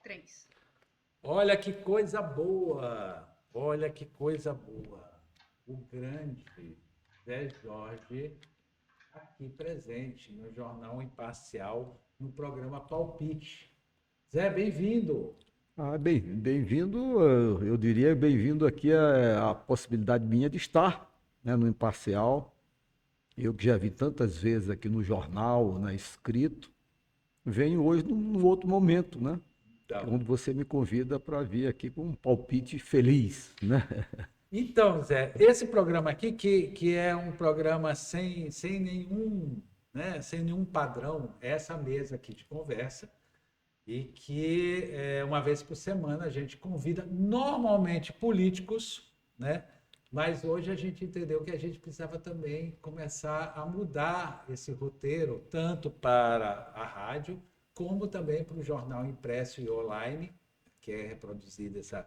3. Olha que coisa boa! Olha que coisa boa! O grande Zé Jorge aqui presente no Jornal Imparcial, no programa Palpite. Zé, bem-vindo! Bem-vindo, eu diria bem-vindo aqui a possibilidade minha de estar, né, no Imparcial. Eu que já vi tantas vezes aqui no jornal, né, escrito, venho hoje num outro momento, né? Que é Então, onde você me convida para vir aqui com um palpite feliz, né? então, Zé, esse programa aqui, que é um programa sem nenhum, né, sem nenhum padrão, é essa mesa aqui de conversa, e que uma vez por semana a gente convida normalmente políticos, né? Mas hoje a gente entendeu que a gente precisava também começar a mudar esse roteiro, tanto para a rádio, como também para o jornal impresso e online, que é reproduzida essa,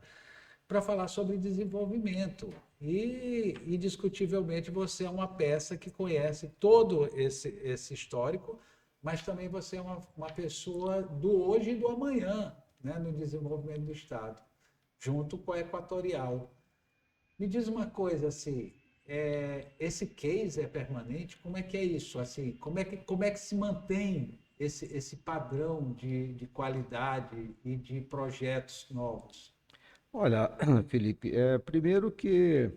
para falar sobre desenvolvimento. E, indiscutivelmente, você é uma peça que conhece todo esse histórico, mas também você é uma pessoa do hoje e do amanhã, né, no desenvolvimento do Estado, junto com a Equatorial. Me diz uma coisa assim, esse case é permanente? Como é que é isso? Assim, como é que se mantém esse padrão de qualidade e de projetos novos? Olha, Felipe, primeiro que,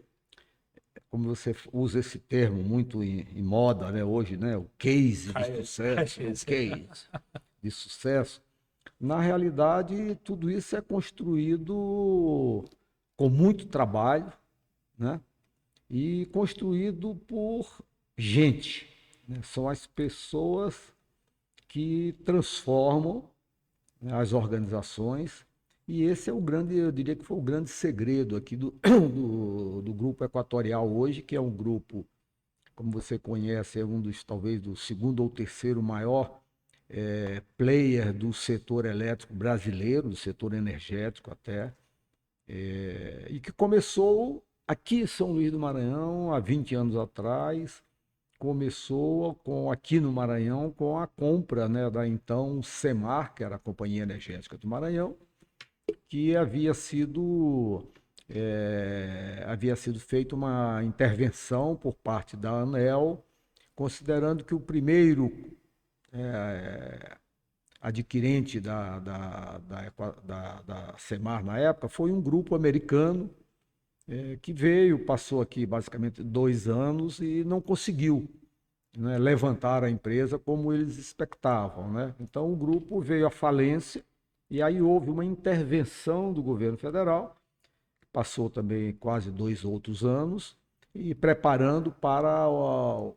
como você usa esse termo muito em moda, né, hoje, né, o case de sucesso, né, o case de sucesso. Na realidade, tudo isso é construído com muito trabalho, né? E construído por gente, né? São as pessoas que transformam, né, as organizações. E esse é o grande, eu diria que foi o grande segredo aqui do Grupo Equatorial hoje, que é um grupo, como você conhece, é um dos, talvez, do segundo ou terceiro maior player do setor elétrico brasileiro, do setor energético até, e que começou aqui em São Luís do Maranhão há 20 anos atrás. Começou aqui no Maranhão com a compra, né, da então Semar, que era a Companhia Energética do Maranhão, que havia sido feita uma intervenção por parte da ANEEL, considerando que o primeiro adquirente da Semar na época foi um grupo americano, que veio, passou aqui basicamente 2 anos e não conseguiu, né, levantar a empresa como eles expectavam, né? Então o grupo veio à falência e aí houve uma intervenção do governo federal, que passou também quase 2 outros anos, e preparando para o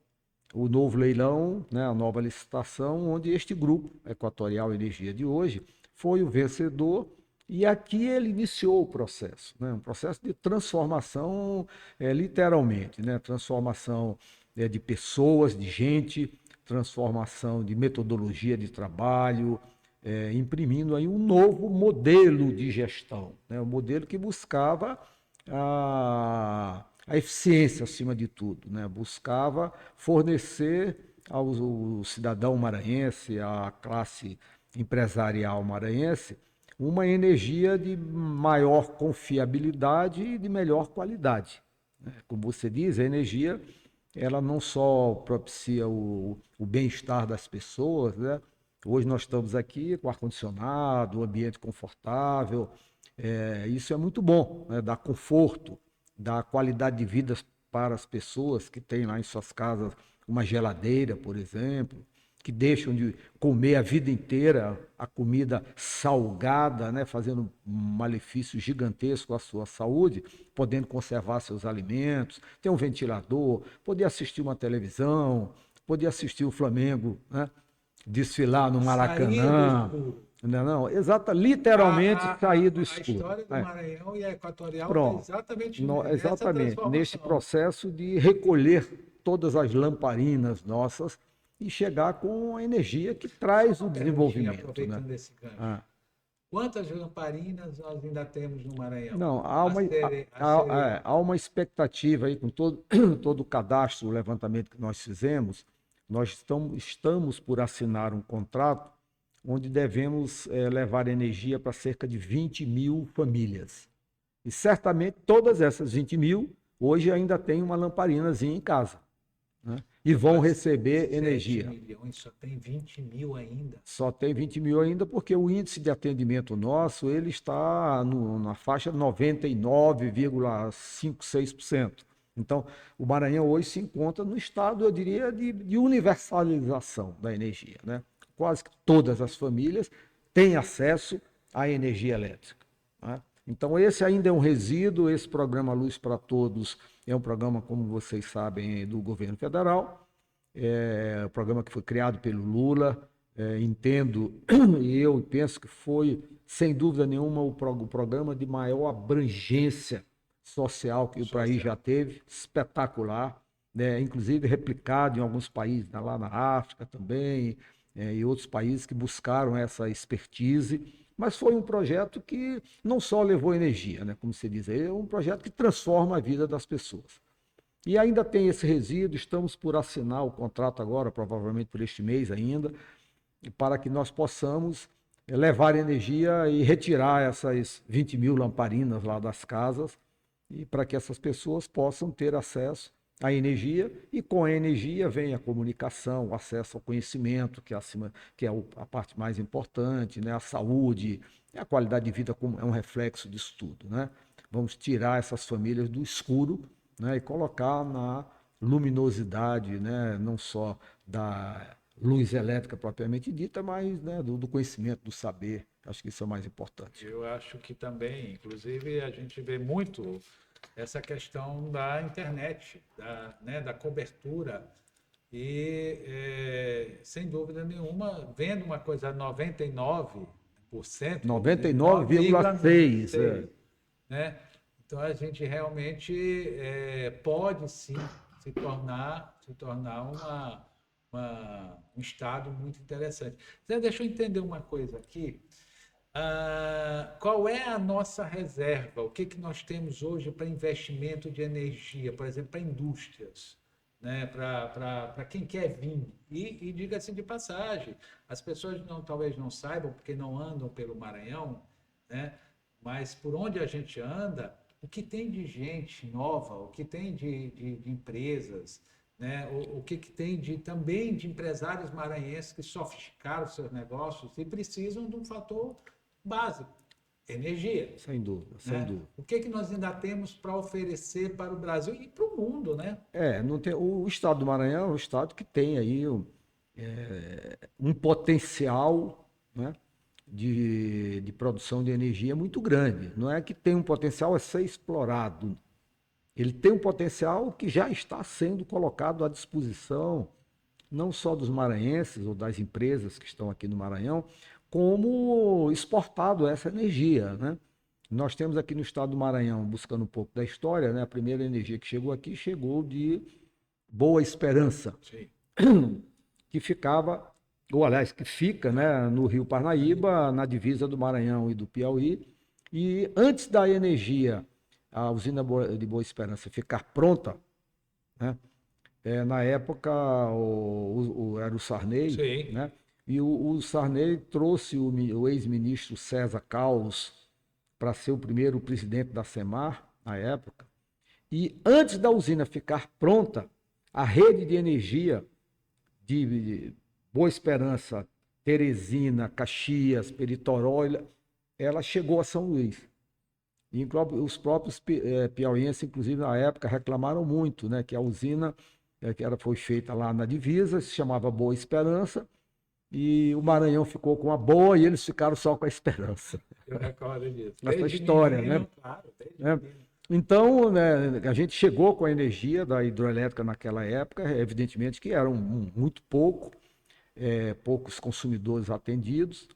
novo leilão, né, a nova licitação, onde este grupo, Equatorial Energia de hoje, foi o vencedor. E aqui ele iniciou o processo, né, um processo de transformação, literalmente, né, transformação, de pessoas, de gente, transformação de metodologia de trabalho, imprimindo aí um novo modelo de gestão, né, um modelo que buscava a eficiência acima de tudo, né? Buscava fornecer ao cidadão maranhense, à classe empresarial maranhense, uma energia de maior confiabilidade e de melhor qualidade, né? Como você diz, a energia, ela não só propicia o bem-estar das pessoas, né? Hoje nós estamos aqui com ar-condicionado, um ambiente confortável, isso é muito bom, né? Dá conforto, dá qualidade de vida para as pessoas que têm lá em suas casas uma geladeira, por exemplo, que deixam de comer a vida inteira a comida salgada, né, fazendo um malefício gigantesco à sua saúde, podendo conservar seus alimentos, ter um ventilador, poder assistir uma televisão, poder assistir o Flamengo, né, desfilar no Sair do Maracanã. escuro. Não, não, exata, literalmente sair do A escuro. história do Maranhão e a Equatorial está Pronto. exatamente nessa Exatamente, neste transformação. processo de recolher todas as lamparinas nossas e chegar com a energia que Só traz o uma perguntinha, desenvolvimento, né? aproveitando esse gancho. Ah, Quantas lamparinas nós ainda temos no Maranhão não, há uma expectativa aí com todo, todo o cadastro, o levantamento que nós fizemos. Nós estamos por assinar um contrato onde devemos levar energia para cerca de 20 mil famílias. E certamente todas essas 20 mil hoje ainda têm uma lamparinazinha em casa, né? E vão receber energia. 7 milhões, só tem 20 mil ainda. Só tem 20 mil ainda porque o índice de atendimento nosso ele está na faixa 99,56%. Então, o Maranhão hoje se encontra no estado, eu diria, de universalização da energia, né? Quase que todas as famílias têm acesso à energia elétrica, né? Então, esse ainda é um resíduo, esse programa Luz para Todos é um programa, como vocês sabem, do governo federal, é um programa que foi criado pelo Lula, entendo, e eu penso que foi, sem dúvida nenhuma, o programa de maior abrangência social que o país já teve, espetacular, né? Inclusive replicado em alguns países, lá na África também, e outros países que buscaram essa expertise, mas foi um projeto que não só levou energia, né, como se diz, é um projeto que transforma a vida das pessoas. E ainda tem esse resíduo, estamos por assinar o contrato agora, provavelmente por este mês ainda, para que nós possamos levar energia e retirar essas 20 mil lamparinas lá das casas, e para que essas pessoas possam ter acesso à energia, e com a energia vem a comunicação, o acesso ao conhecimento, que é a parte mais importante, né? A saúde, a qualidade de vida é um reflexo disso tudo, né? Vamos tirar essas famílias do escuro, né? E colocar na luminosidade, né? Não só da luz elétrica propriamente dita, mas, né, do conhecimento, do saber. Acho que isso é o mais importante. Eu acho que também, inclusive, a gente vê muito essa questão da internet, da cobertura. E, sem dúvida nenhuma, vendo uma coisa 99%, 99,6%. Né? Então, a gente realmente pode, sim, se tornar um estado muito interessante. Zé, deixa eu entender uma coisa aqui. Qual é a nossa reserva? O que nós temos hoje para investimento de energia, por exemplo, para indústrias, né? Para quem quer vir? E diga-se de passagem, as pessoas talvez não saibam, porque não andam pelo Maranhão, né? Mas por onde a gente anda, o que tem de gente nova, o que tem de empresas, né? O que tem também de empresários maranhenses que sofisticaram seus negócios e precisam de um fator básico, energia. Sem dúvida, Né? sem dúvida. O que nós ainda temos para oferecer para o Brasil e para o mundo, né? Não tem, o estado do Maranhão é um estado que tem aí um potencial, né, de produção de energia muito grande. Não é que tem um potencial a ser explorado. Ele tem um potencial que já está sendo colocado à disposição, não só dos maranhenses ou das empresas que estão aqui no Maranhão, como exportado essa energia, né? Nós temos aqui no estado do Maranhão, buscando um pouco da história, né? A primeira energia que chegou aqui chegou de Boa Esperança, Sim. que ficava, ou aliás, que fica, né, no Rio Parnaíba, na divisa do Maranhão e do Piauí. E antes da energia, a usina de Boa Esperança ficar pronta, né? Na época era o Sarney, Sim. né? E o Sarney trouxe o ex-ministro César Caos para ser o primeiro presidente da SEMAR, na época. E antes da usina ficar pronta, a rede de energia de Boa Esperança, Teresina, Caxias, Peritoró, ela chegou a São Luís. E os próprios piauienses, inclusive na época, reclamaram muito, né, que a usina foi feita lá na divisa, se chamava Boa Esperança, e o Maranhão ficou com a boa e eles ficaram só com a esperança. Eu recordo disso. Essa história, menino, né? Claro, então, né, a gente chegou com a energia da hidroelétrica naquela época, evidentemente que eram muito poucos consumidores atendidos.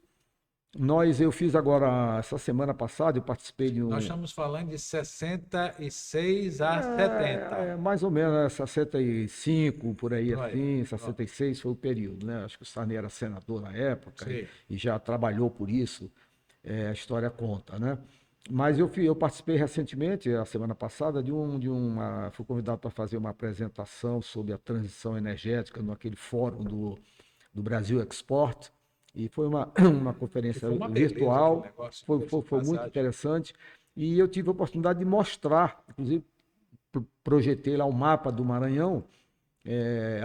Eu fiz agora, essa semana passada, eu participei de um... Nós estamos falando de 66 a 70. Mais ou menos, 65, por aí Vai. assim, 66 foi o período, né? Acho que o Sarney era senador na época e já trabalhou por isso, a história conta, né? Mas eu participei recentemente, a semana passada, fui convidado para fazer uma apresentação sobre a transição energética naquele fórum do Brasil Export, E foi uma conferência foi uma virtual, beleza, negócio, foi muito interessante. E eu tive a oportunidade de mostrar, inclusive projetei lá o mapa do Maranhão,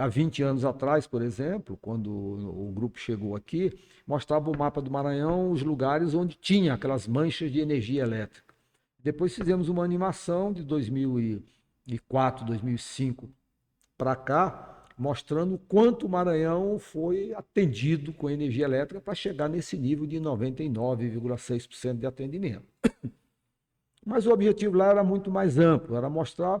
há 20 anos atrás, por exemplo, quando o grupo chegou aqui, mostrava o mapa do Maranhão, os lugares onde tinha aquelas manchas de energia elétrica. Depois fizemos uma animação de 2004, 2005 para cá, mostrando o quanto o Maranhão foi atendido com energia elétrica para chegar nesse nível de 99,6% de atendimento. Mas o objetivo lá era muito mais amplo, era mostrar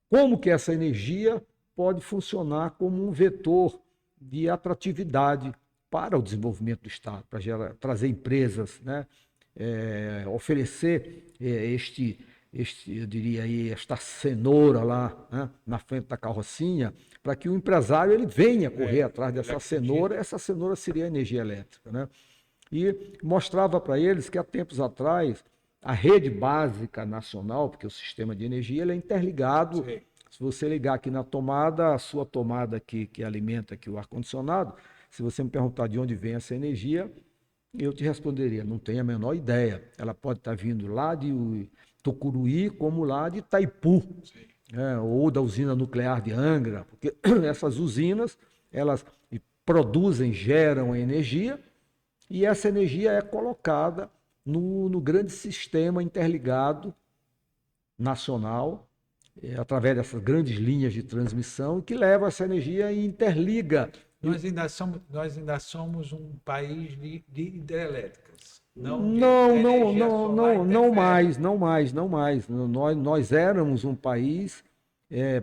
como que essa energia pode funcionar como um vetor de atratividade para o desenvolvimento do Estado, para trazer empresas, né? Oferecer eu diria aí, esta cenoura lá, né? Na frente da carrocinha, para que o empresário ele venha correr atrás dessa cenoura. Essa cenoura seria a energia elétrica, né? E mostrava para eles que há tempos atrás a rede básica nacional, porque o sistema de energia ele é interligado. Sim. Se você ligar aqui na tomada, a sua tomada aqui, que alimenta aqui o ar-condicionado, se você me perguntar de onde vem essa energia, eu te responderia, não tenho a menor ideia. Ela pode estar vindo lá de Tucuruí, como lá de Itaipu, ou da usina nuclear de Angra, porque essas usinas, elas produzem, geram energia, e essa energia é colocada no grande sistema interligado nacional, através dessas grandes linhas de transmissão, que leva essa energia e interliga. Nós ainda somos um país de hidrelétricas. Não mais. Nós éramos um país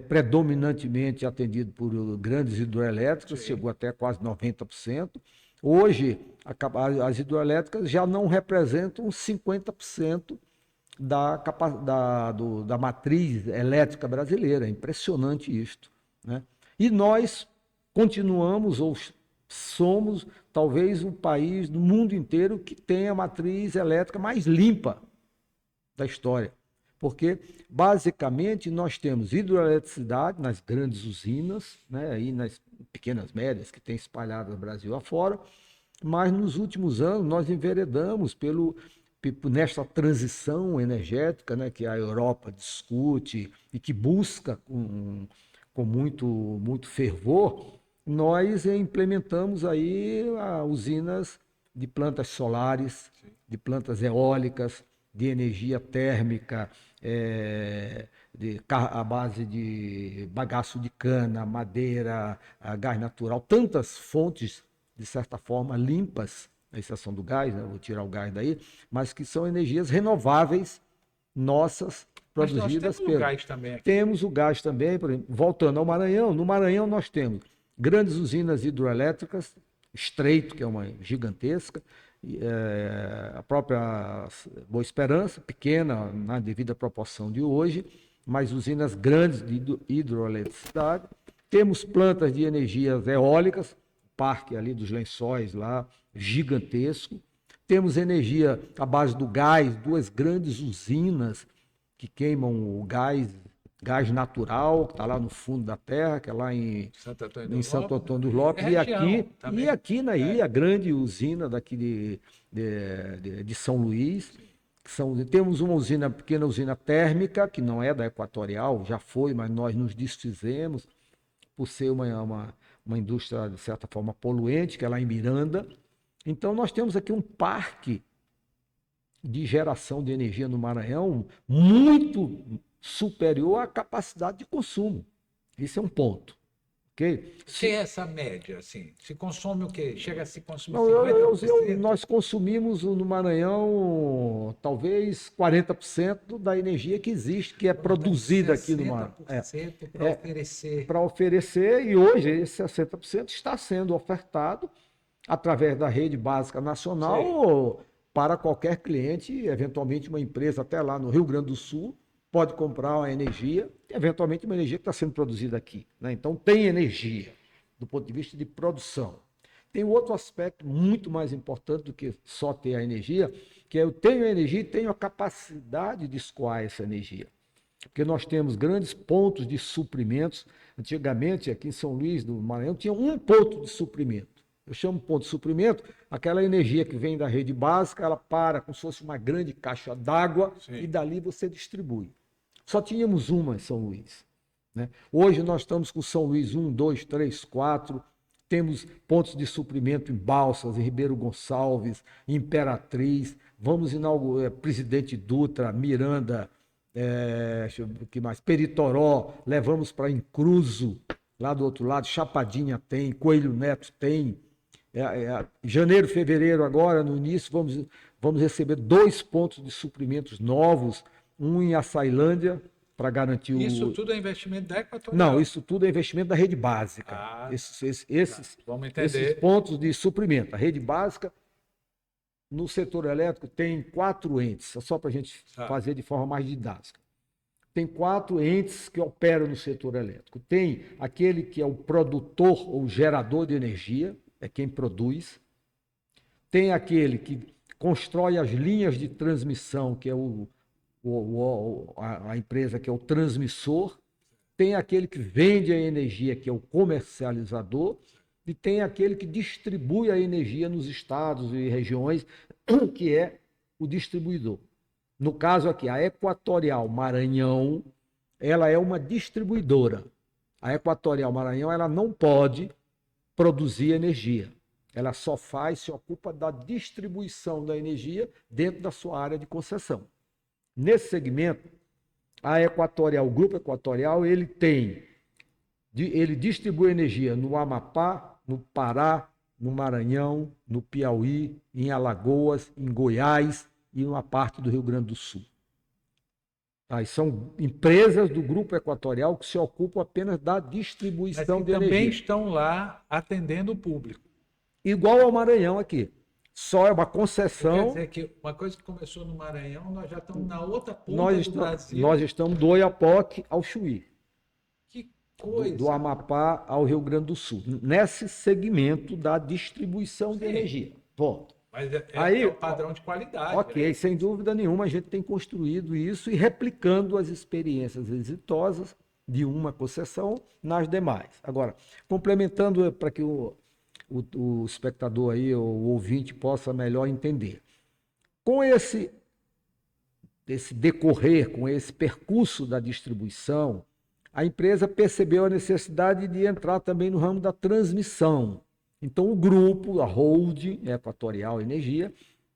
predominantemente atendido por grandes hidrelétricas, Sim. Chegou até quase 90%. Hoje, as hidrelétricas já não representam 50% da matriz elétrica brasileira. É impressionante isto, né? E nós continuamos ou somos talvez o país do mundo inteiro que tem a matriz elétrica mais limpa da história. Porque, basicamente, nós temos hidroeletricidade nas grandes usinas, né, e nas pequenas médias que tem espalhadas no Brasil afora, mas nos últimos anos nós enveredamos nesta transição energética, né, que a Europa discute e que busca com muito fervor. Nós implementamos aí usinas de plantas solares, de plantas eólicas, de energia térmica, à base de bagaço de cana, madeira, gás natural, tantas fontes, de certa forma, limpas, à exceção do gás, né? Vou tirar o gás daí, mas que são energias renováveis nossas, produzidas pelo... Nós temos o gás também aqui. Temos o gás também, por exemplo, voltando ao Maranhão, no Maranhão nós temos grandes usinas hidroelétricas, Estreito, que é uma gigantesca, a própria Boa Esperança, pequena na devida proporção de hoje, mas usinas grandes de hidroeletricidade. Temos plantas de energias eólicas, parque ali dos Lençóis lá, gigantesco. Temos energia à base do gás, duas grandes usinas que queimam o gás natural, que está lá no fundo da terra, que é lá em Santo Antônio dos Lopes, e aqui na ilha, a grande usina daqui de São Luís. Temos uma pequena usina térmica, que não é da Equatorial, já foi, mas nós nos desfizemos, por ser uma indústria, de certa forma, poluente, que é lá em Miranda. Então, nós temos aqui um parque de geração de energia no Maranhão muito superior à capacidade de consumo. Esse é um ponto. Okay? Se essa média, assim, se consome o quê? Chega a se consumir 50%? Nós consumimos no Maranhão talvez 40% da energia que existe, que é produzida aqui no Maranhão. 60% para oferecer. Para oferecer, e hoje esse 60% está sendo ofertado através da rede básica nacional. Sim. Para qualquer cliente, eventualmente uma empresa até lá no Rio Grande do Sul, pode comprar uma energia, eventualmente uma energia que está sendo produzida aqui, né? Então tem energia, do ponto de vista de produção. Tem outro aspecto muito mais importante do que só ter a energia, que é eu tenho a energia e tenho a capacidade de escoar essa energia. Porque nós temos grandes pontos de suprimentos. Antigamente, aqui em São Luís do Maranhão, tinha um ponto de suprimento. Eu chamo ponto de suprimento, aquela energia que vem da rede básica, ela para como se fosse uma grande caixa d'água e dali você distribui. Só tínhamos uma em São Luís, né? Hoje nós estamos com São Luís 1, 2, 3, 4, temos pontos de suprimento em Balsas, em Ribeiro Gonçalves, em Imperatriz, vamos inaugurar Presidente Dutra, Miranda, deixa eu ver o que mais, Peritoró, levamos para Incruso, lá do outro lado, Chapadinha tem, Coelho Neto tem. Janeiro, fevereiro, agora, no início, vamos receber 2 pontos de suprimentos novos, um em Açailândia, para garantir Isso o... tudo é investimento da Equatorial? Não, isso tudo é investimento da rede básica. Vamos entender. Esses pontos de suprimento. A rede básica, no setor elétrico, tem 4 entes, só para a gente fazer de forma mais didática. Tem 4 entes que operam no setor elétrico. Tem aquele que é o produtor ou gerador de energia, é quem produz. Tem aquele que constrói as linhas de transmissão, que é a empresa que é o transmissor. Tem aquele que vende a energia, que é o comercializador. E tem aquele que distribui a energia nos estados e regiões, que é o distribuidor. No caso aqui, a Equatorial Maranhão, ela é uma distribuidora. A Equatorial Maranhão, ela não pode produzir energia. Ela só se ocupa da distribuição da energia dentro da sua área de concessão. Nesse segmento, a Equatorial, o Grupo Equatorial, ele distribui energia no Amapá, no Pará, no Maranhão, no Piauí, em Alagoas, em Goiás e uma parte do Rio Grande do Sul. E são empresas do Grupo Equatorial que se ocupam apenas da distribuição de energia. Também estão lá atendendo o público. Igual ao Maranhão aqui. Só é uma concessão. Quer dizer que uma coisa que começou no Maranhão, nós já estamos na outra ponta do Brasil. Nós estamos do Oiapoque ao Chuí. Que coisa! Do Amapá ao Rio Grande do Sul. Nesse segmento da distribuição de energia. Ponto. Mas é o padrão de qualidade. Ok, né? Sem dúvida nenhuma, a gente tem construído isso e replicando as experiências exitosas de uma concessão nas demais. Agora, complementando para que o espectador aí, o ouvinte, possa melhor entender. Com esse decorrer, com esse percurso da distribuição, a empresa percebeu a necessidade de entrar também no ramo da transmissão. Então, o grupo, a holding Equatorial Energia,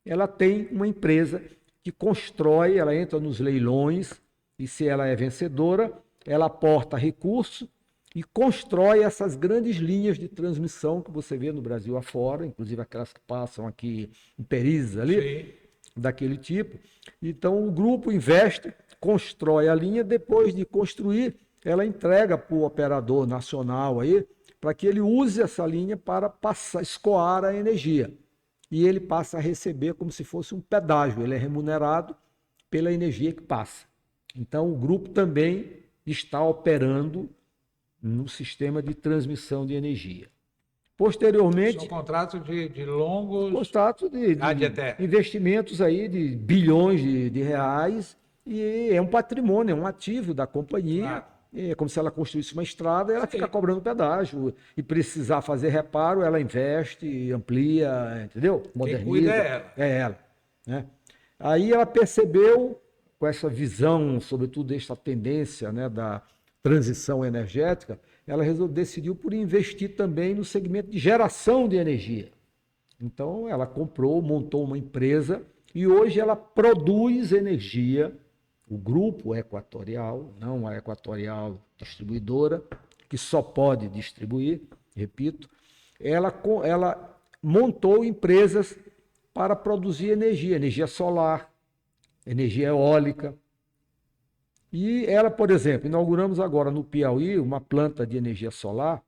ela tem uma empresa que constrói, ela entra nos leilões e, se ela é vencedora, ela aporta recursos e constrói essas grandes linhas de transmissão que você vê no Brasil afora, inclusive aquelas que passam aqui em Peris, ali, daquele tipo. Então, o grupo investe, constrói a linha, depois de construir, ela entrega para o operador nacional aí, para que ele use essa linha para escoar a energia. E ele passa a receber como se fosse um pedágio, ele é remunerado pela energia que passa. Então, o grupo também está operando no sistema de transmissão de energia. Posteriormente... São contratos de longos... Contratos de investimentos aí de bilhões de reais, e é um patrimônio, é um ativo da companhia. Claro. É como se ela construísse uma estrada, ela fica cobrando pedágio. E precisar fazer reparo, ela investe, amplia, entendeu? Moderniza. Quem cuida é ela. É ela. Né? Aí ela percebeu, com essa visão, sobretudo desta tendência, né, da transição energética, ela decidiu por investir também no segmento de geração de energia. Então, ela montou uma empresa e hoje ela produz energia. O Grupo Equatorial, não a Equatorial Distribuidora, que só pode distribuir, repito, ela montou empresas para produzir energia solar, energia eólica. E ela, por exemplo, inauguramos agora no Piauí uma planta de energia solar,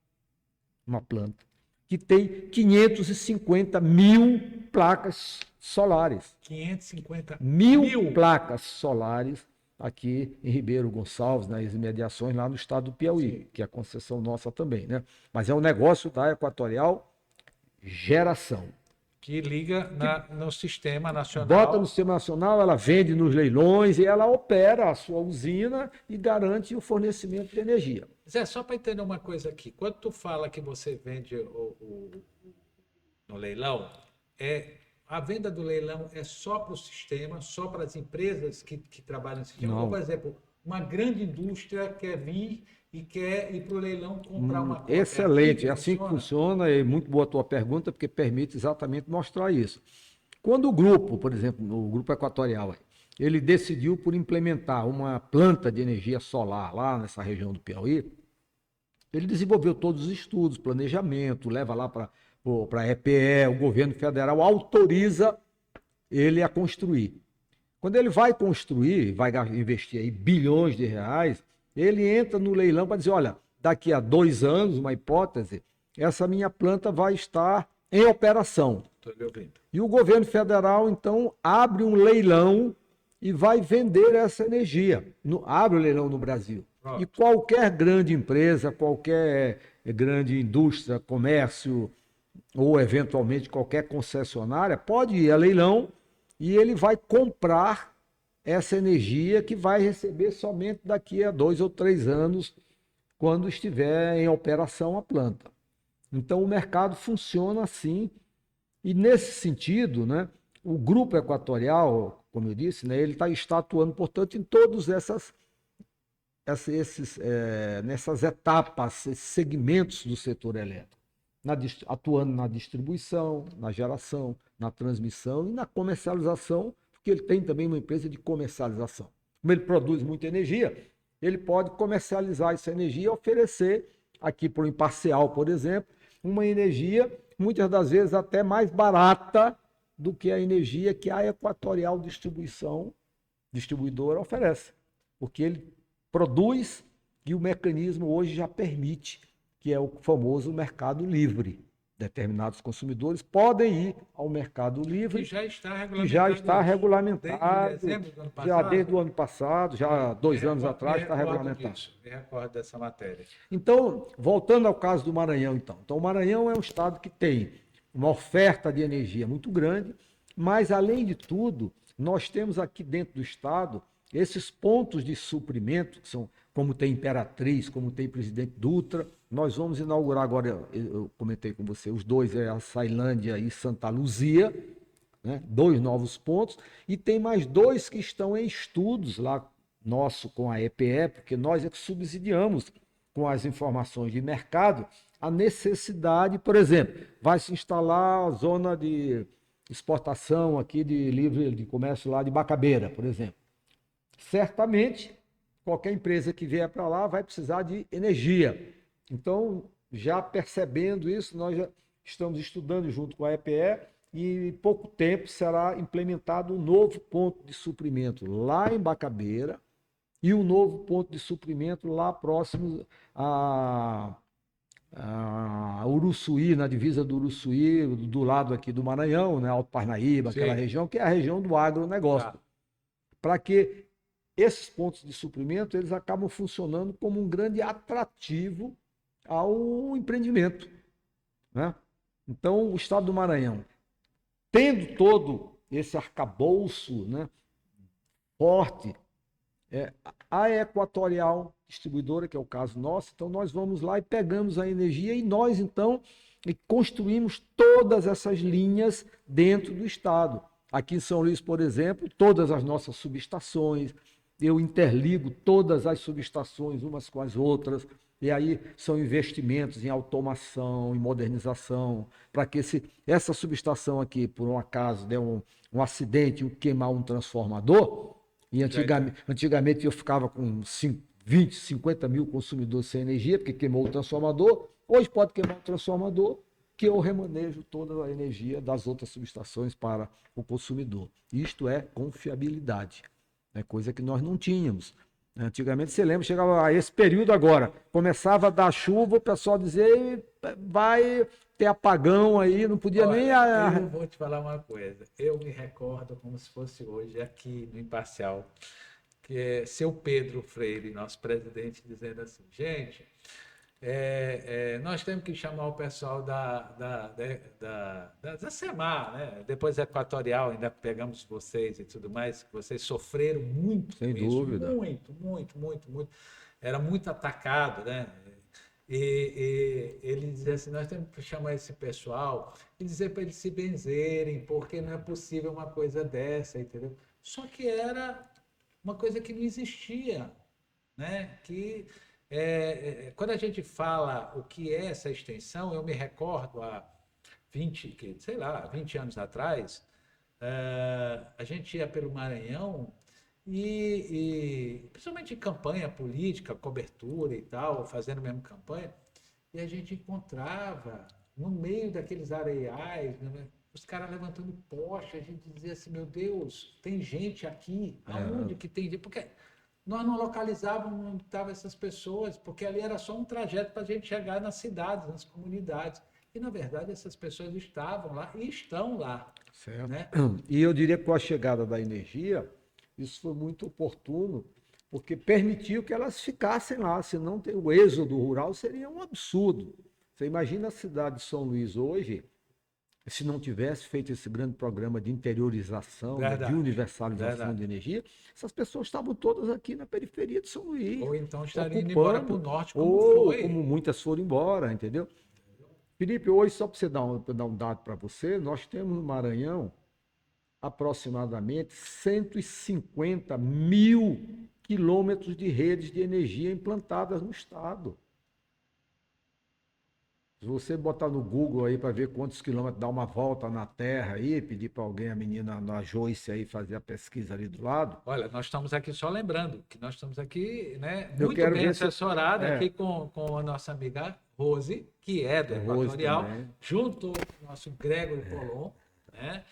que tem 550 mil placas solares. 550 mil placas solares aqui em Ribeiro Gonçalves, nas imediações lá no estado do Piauí, que é a concessão nossa também, né? Mas é um negócio da Equatorial Geração. Que liga no sistema nacional. Bota no sistema nacional, ela vende nos leilões e ela opera a sua usina e garante o fornecimento de energia. Zé, só para entender uma coisa aqui. Quando tu fala que você vende no leilão, a venda do leilão é só para o sistema, só para as empresas que trabalham no sistema? Não. Ou, por exemplo, uma grande indústria quer vir e quer ir para o leilão comprar uma cota? Excelente, é que assim que funciona? funciona, e muito boa a tua pergunta, porque permite exatamente mostrar isso. Quando o grupo, por exemplo, o grupo Equatorial, ele decidiu por implementar uma planta de energia solar lá nessa região do Piauí, ele desenvolveu todos os estudos, planejamento, leva lá para a EPE, o governo federal autoriza ele a construir. Quando ele vai construir, vai investir aí bilhões de reais, ele entra no leilão para dizer, olha, daqui a 2 anos, uma hipótese, essa minha planta vai estar em operação. Estou lhe ouvindo. E o governo federal, então, abre um leilão e vai vender essa energia. Abre o leilão no Brasil. Pronto. E qualquer grande empresa, qualquer grande indústria, comércio, ou eventualmente qualquer concessionária, pode ir a leilão e ele vai comprar essa energia que vai receber somente daqui a 2 ou 3 anos, quando estiver em operação a planta. Então o mercado funciona assim, e nesse sentido, né, o Grupo Equatorial, como eu disse, né, ele está atuando, portanto, em todas nessas etapas, esses segmentos do setor elétrico, atuando na distribuição, na geração, na transmissão e na comercialização, porque ele tem também uma empresa de comercialização. Como ele produz muita energia, ele pode comercializar essa energia e oferecer aqui para o Imparcial, por exemplo, uma energia muitas das vezes até mais barata do que a energia que a Equatorial Distribuidora oferece, porque ele produz e o mecanismo hoje já permite, que é o famoso mercado livre. Determinados consumidores podem ir ao mercado livre, Que já está regulamentado, desde dezembro do ano passado. já desde o ano passado, já 2 anos atrás está regulamentado. Me recordo dessa matéria. Então, voltando ao caso do Maranhão, então o Maranhão é um estado que tem uma oferta de energia muito grande, mas além de tudo, nós temos aqui dentro do estado esses pontos de suprimento, que são como tem Imperatriz, como tem Presidente Dutra. Nós vamos inaugurar agora, eu comentei com você, os 2, a Sailândia e Santa Luzia, né? 2 novos pontos, e tem mais 2 que estão em estudos lá, nosso com a EPE, porque nós é que subsidiamos com as informações de mercado a necessidade, por exemplo, vai se instalar a zona de exportação aqui de livre de comércio lá de Bacabeira, por exemplo. Certamente, qualquer empresa que vier para lá vai precisar de energia. Então, já percebendo isso, nós já estamos estudando junto com a EPE e em pouco tempo será implementado um novo ponto de suprimento lá em Bacabeira e um novo ponto de suprimento lá próximo a Uruçuí, na divisa do Uruçuí, do lado aqui do Maranhão, né, Alto Parnaíba, aquela região, que é a região do agronegócio. Para que esses pontos de suprimento, eles acabam funcionando como um grande atrativo ao empreendimento, né? Então, o estado do Maranhão, tendo todo esse arcabouço, né, forte, a Equatorial Distribuidora, que é o caso nosso, então nós vamos lá e pegamos a energia e nós, então, construímos todas essas linhas dentro do estado. Aqui em São Luís, por exemplo, todas as nossas subestações, eu interligo todas as subestações umas com as outras, e aí são investimentos em automação, em modernização, para que essa subestação aqui, por um acaso, der um acidente, queimar um transformador, e antigamente eu ficava com 20, 50 mil consumidores sem energia, porque queimou o transformador, hoje pode queimar o transformador, que eu remanejo toda a energia das outras subestações para o consumidor. Isto é confiabilidade, é coisa que nós não tínhamos. Antigamente, você lembra, chegava a esse período agora, começava a dar chuva, o pessoal dizia, vai ter apagão aí, não podia. Olha, nem... Eu vou te falar uma coisa, eu me recordo como se fosse hoje aqui no Imparcial, que é seu Pedro Freire, nosso presidente, dizendo assim, gente, nós temos que chamar o pessoal da SEMAR, né? Depois Equatorial, ainda pegamos vocês e tudo mais, que vocês sofreram muito Sem com isso, dúvida. muito, era muito atacado, né? E ele dizia assim, nós temos que chamar esse pessoal e dizer para eles se benzerem, porque não é possível uma coisa dessa, entendeu? Só que era uma coisa que não existia, né? Que quando a gente fala o que é essa extensão, eu me recordo há 20 anos atrás, a gente ia pelo Maranhão principalmente em campanha política, cobertura e tal, fazendo mesmo campanha, e a gente encontrava no meio daqueles areiais, né, os caras levantando poste, a gente dizia assim, meu Deus, tem gente aqui, aonde que tem gente? Porque nós não localizávamos onde estavam essas pessoas, porque ali era só um trajeto para a gente chegar nas cidades, nas comunidades. E, na verdade, essas pessoas estavam lá e estão lá. Certo. Né? E eu diria que com a chegada da energia, isso foi muito oportuno, porque permitiu que elas ficassem lá, senão o êxodo rural seria um absurdo. Você imagina a cidade de São Luís hoje, se não tivesse feito esse grande programa de interiorização, né, de Verdade, universalização verdade. de energia, essas pessoas estavam todas aqui na periferia de São Luís, Ou então estariam indo embora para o ocupando, norte, como ou como foi. muitas foram embora, entendeu? Felipe, hoje, só para você dar um dado para você, nós temos no Maranhão aproximadamente 150 mil quilômetros de redes de energia implantadas no estado. Se você botar no Google aí para ver quantos quilômetros, dar uma volta na Terra aí, pedir para alguém, a menina na Joyce aí, fazer a pesquisa ali do lado. Olha, nós estamos aqui só lembrando que nós estamos aqui, né, Eu muito quero bem ver se. assessorada É, aqui com a nossa amiga Rose, que é do é Rose Equatorial, também. junto com o nosso Gregory Colomb, né?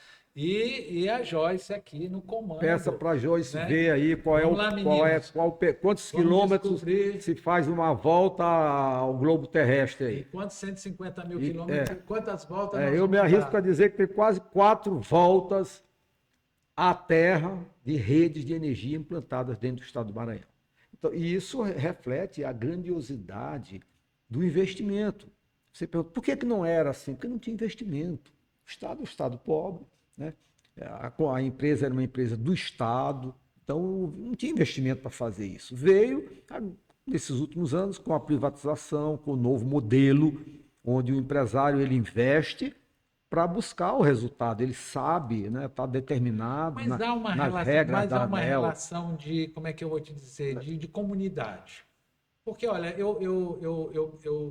E a Joyce aqui no Peça comando, para a Joyce né? ver aí Vamos lá, meninos. quantos Vamos quilômetros descobrir se faz uma volta ao globo terrestre em aí. quantos 150 mil E, quilômetros, quantas voltas nós eu me vamos arrisco a dar. dizer que tem quase 4 voltas à Terra de redes de energia implantadas dentro do estado do Maranhão. Então, e isso reflete a grandiosidade do investimento. Você pergunta, por que não era assim? Porque não tinha investimento. O Estado é um Estado pobre, né? A empresa era uma empresa do Estado, então não tinha investimento para fazer isso. Veio, nesses últimos anos, com a privatização, com o novo modelo, onde o empresário ele investe para buscar o resultado. Ele sabe, né? Está determinado nas regras Mas há da uma ANEEL. relação de, como é que eu vou te dizer, de comunidade. Porque, olha, eu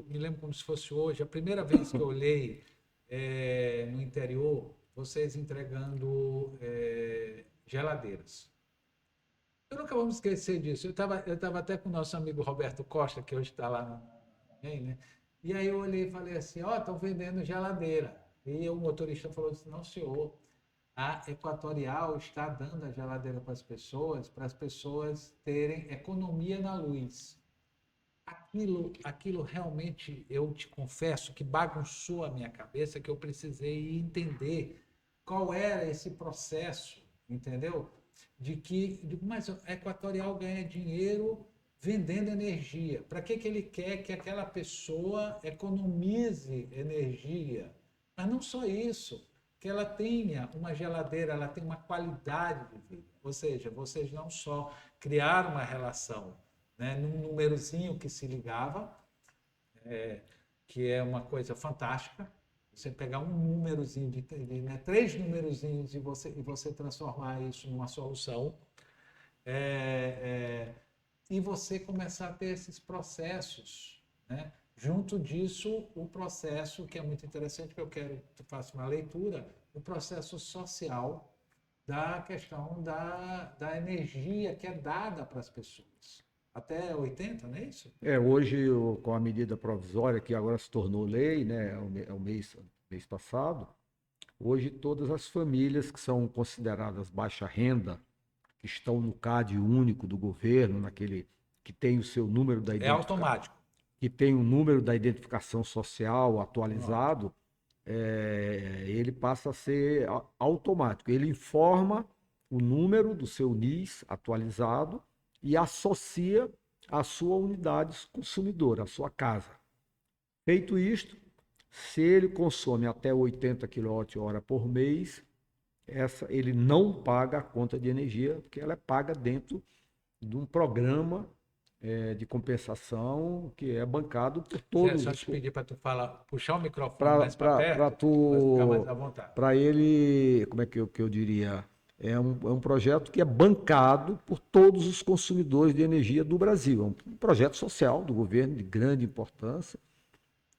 me lembro como se fosse hoje, a primeira vez que eu olhei no interior, vocês entregando geladeiras. Eu nunca vou me esquecer disso. Eu tava até com o nosso amigo Roberto Costa, que hoje está lá também, né? E aí eu olhei e falei assim, ó, estão vendendo geladeira. E o motorista falou assim, não, senhor, a Equatorial está dando a geladeira para as pessoas terem economia na luz. Aquilo realmente, eu te confesso que bagunçou a minha cabeça, que eu precisei entender qual era esse processo, entendeu? Mas a Equatorial ganha dinheiro vendendo energia. Para que ele quer que aquela pessoa economize energia? Mas não só isso, que ela tenha uma geladeira, ela tem uma qualidade de vida. Ou seja, vocês não só criaram uma relação, né, num númerozinho que se ligava, que é uma coisa fantástica. Você pegar um númerozinho, né, 3 numerozinhos e você transformar isso numa solução. É, é, e você começar a ter esses processos. Né? Junto disso, o processo, que é muito interessante, que eu quero que tu faça uma leitura, o processo social da questão da energia que é dada para as pessoas. Até 80, não é isso? Hoje, com a medida provisória, que agora se tornou lei, né, o mês passado, hoje todas as famílias que são consideradas baixa renda, que estão no CAD único do governo, naquele que tem o seu número da É automático. que tem o número da identificação social atualizado, ele passa a ser automático. Ele informa o número do seu NIS atualizado e associa a sua unidade consumidora, a sua casa. Feito isto, se ele consome até 80 kWh por mês, ele não paga a conta de energia, porque ela é paga dentro de um programa de compensação que é bancado por Zé, todos. só te pedir para tu puxar o microfone Para mais para perto, vai ficar mais à vontade. para ele, como é que eu diria? É um projeto que é bancado por todos os consumidores de energia do Brasil. É um projeto social do governo de grande importância,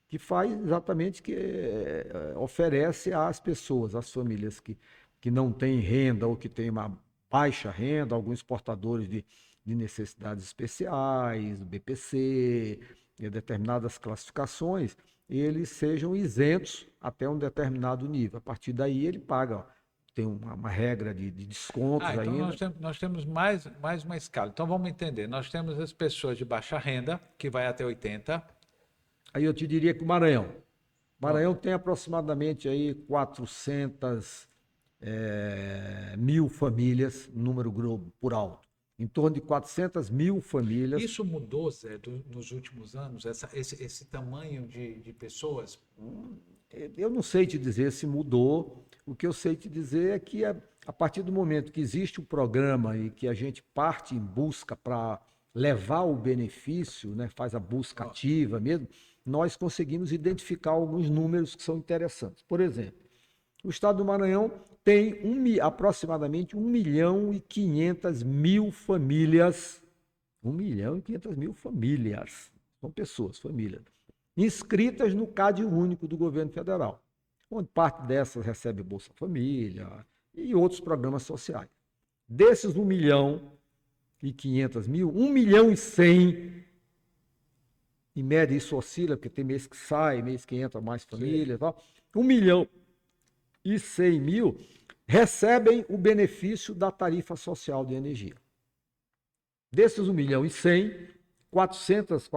que faz exatamente que oferece às pessoas, às famílias que não têm renda ou que têm uma baixa renda, alguns portadores de necessidades especiais, BPC, determinadas classificações, eles sejam isentos até um determinado nível. A partir daí ele paga, tem uma regra de descontos Então ainda. nós temos mais uma escala. Então vamos entender. Nós temos as pessoas de baixa renda, que vai até 80. Aí eu te diria que o Maranhão tem aproximadamente aí 400 mil famílias, número por alto. Em torno de 400 mil famílias. Isso mudou, Zé, nos últimos anos, esse tamanho de pessoas? Eu não sei te dizer se mudou. O que eu sei te dizer é que a partir do momento que existe um programa e que a gente parte em busca para levar o benefício, né, faz a busca ativa mesmo, nós conseguimos identificar alguns números que são interessantes. Por exemplo, o estado do Maranhão tem aproximadamente 1.500.000 famílias. 1.500.000 famílias. São pessoas, famílias. Inscritas no CAD único do governo federal, onde parte dessas recebe Bolsa Família e outros programas sociais. Desses 1.500.000, 1.100.000, em média isso oscila, porque tem mês que sai, mês que entra mais família e tal. 1.100.000 recebem o benefício da tarifa social de energia. Desses 1.100.000, 400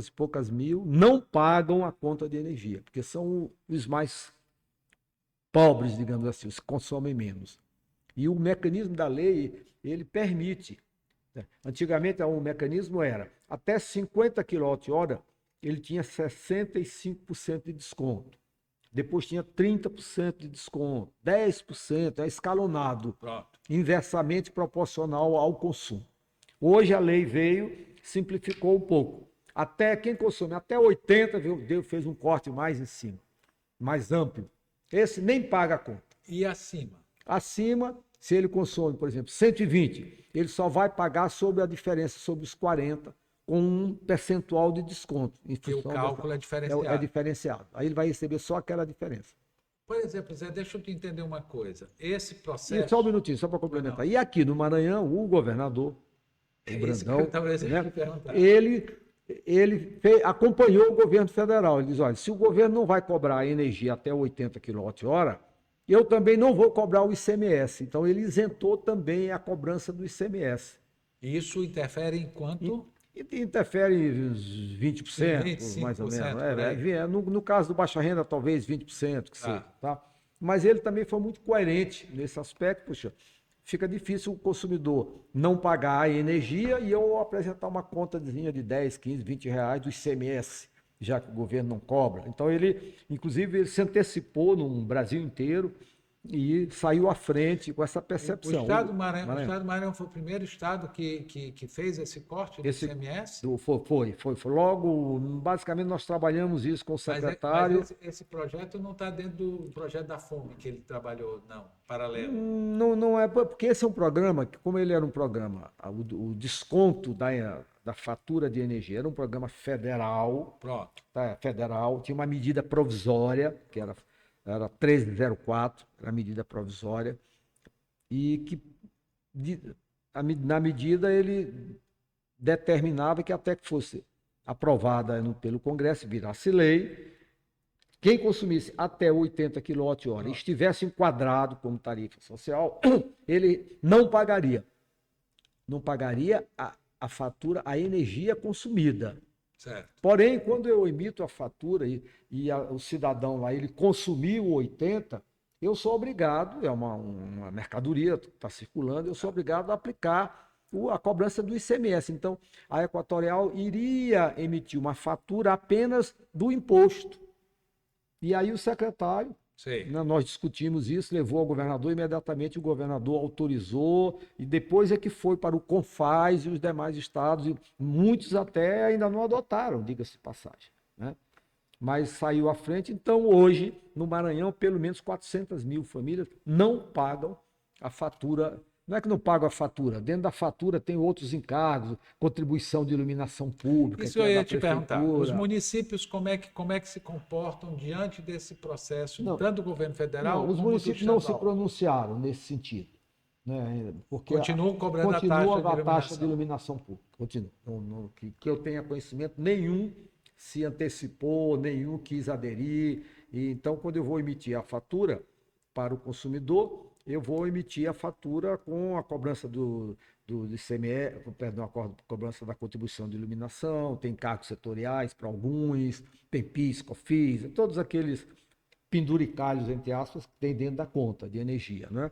e poucas mil não pagam a conta de energia, porque são os mais pobres, digamos assim, os que consomem menos. E o mecanismo da lei, ele permite. Antigamente, o mecanismo era até 50 kWh, ele tinha 65% de desconto. Depois tinha 30% de desconto, 10%, é escalonado, inversamente proporcional ao consumo. Hoje a lei veio, simplificou um pouco. Até quem consome até 80, fez um corte mais em cima, mais amplo. Esse nem paga a conta. E acima? Acima, se ele consome, por exemplo, 120, ele só vai pagar sobre a diferença, sobre os 40, com um percentual de desconto. E o cálculo é diferenciado. É diferenciado. Aí ele vai receber só aquela diferença. Por exemplo, Zé, deixa eu te entender uma coisa. Esse processo... E só um minutinho, só para complementar. E aqui no Maranhão, o governador, o Brandão, ele acompanhou o governo federal. Ele diz, olha, se o governo não vai cobrar energia até 80 kWh, eu também não vou cobrar o ICMS. Então, ele isentou também a cobrança do ICMS. Isso interfere em quanto? Interfere uns 20%, 25%, mais ou menos. No caso do baixa renda, talvez 20%, que seja. Tá? Mas ele também foi muito coerente nesse aspecto. Puxa, fica difícil o consumidor não pagar a energia e eu apresentar uma contazinha de 10, 15, 20 reais do ICMS, já que o governo não cobra. Então, inclusive, ele se antecipou no Brasil inteiro e saiu à frente com essa percepção. O estado do Maranhão foi o primeiro estado que fez esse corte do ICMS? Foi. Logo, basicamente, nós trabalhamos isso com o secretário. Mas esse projeto não está dentro do projeto da Fome que ele trabalhou, não, paralelo? Não é, porque esse é um programa, que como ele era um programa, o desconto da fatura de energia era um programa federal. Pronto. Federal, tinha uma medida provisória, que era 1304, era a medida provisória, e que na medida ele determinava que até que fosse aprovada pelo Congresso, virasse lei, quem consumisse até 80 kWh e estivesse enquadrado como tarifa social, ele não pagaria a fatura, a energia consumida. Certo. Porém, quando eu emito a fatura o cidadão lá, ele consumiu 80, eu sou obrigado, é uma mercadoria que está circulando, eu sou obrigado a aplicar a cobrança do ICMS. Então, a Equatorial iria emitir uma fatura apenas do imposto. E aí o secretário Sei. Nós discutimos isso, levou ao governador, imediatamente o governador autorizou, e depois é que foi para o CONFAS e os demais estados, e muitos até ainda não adotaram, diga-se de passagem, né? Mas saiu à frente. Então, hoje, no Maranhão, pelo menos 400 mil famílias não pagam a fatura. Não é que não pagam a fatura, dentro da fatura tem outros encargos, contribuição de iluminação pública, Isso que eu é ia da te perguntar. Os prefeitura. municípios, como é que se comportam diante desse processo, Não, tanto do governo federal não, os como do municípios não se estadual? pronunciaram nesse sentido, né? Porque Continuam cobrando a taxa continua de a taxa de iluminação. iluminação pública. Continua. Que eu tenha conhecimento, nenhum se antecipou, nenhum quis aderir. E então, quando eu vou emitir a fatura para o consumidor, eu vou emitir a fatura com a cobrança do ICMS, perdão, a cobrança da contribuição de iluminação, tem cargos setoriais para alguns, tem PIS, COFINS, todos aqueles penduricalhos, entre aspas, que tem dentro da conta de energia, né?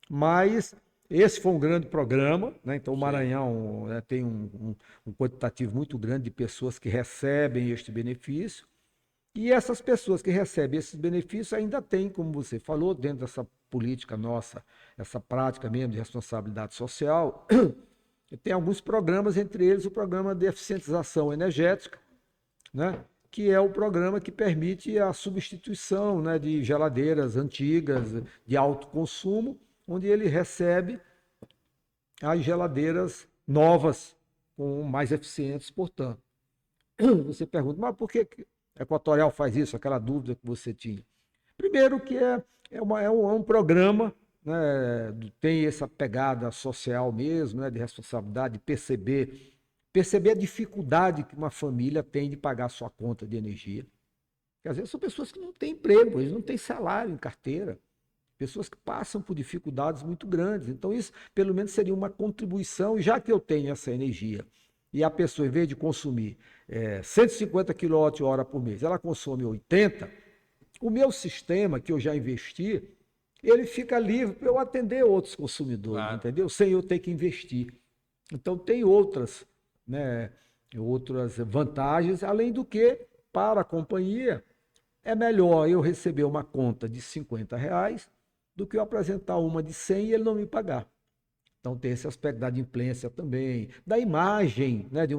Mas esse foi um grande programa, né? Então o Maranhão, né, tem um quantitativo muito grande de pessoas que recebem este benefício, e essas pessoas que recebem esses benefícios ainda têm, como você falou, dentro dessa política nossa, essa prática mesmo de responsabilidade social, tem alguns programas, entre eles o programa de eficientização energética, né? Que é o programa que permite a substituição, né, de geladeiras antigas, de alto consumo, onde ele recebe as geladeiras novas, com mais eficientes, portanto. Você pergunta, mas por que a Equatorial faz isso? Aquela dúvida que você tinha. Primeiro que é um programa, né, tem essa pegada social mesmo, né, de responsabilidade, de perceber a dificuldade que uma família tem de pagar a sua conta de energia. Porque às vezes são pessoas que não têm emprego, eles não têm salário em carteira, pessoas que passam por dificuldades muito grandes. Então isso, pelo menos, seria uma contribuição, e já que eu tenho essa energia, e a pessoa, em vez de consumir 150 kWh por mês, ela consome 80, o meu sistema, que eu já investi, ele fica livre para eu atender outros consumidores, Claro. entendeu? Sem eu ter que investir. Então, tem outras, né, outras vantagens, além do que, para a companhia, é melhor eu receber uma conta de R$ 50 do que eu apresentar uma de 100 e ele não me pagar. Então, tem esse aspecto da adimplência também, da imagem, né, de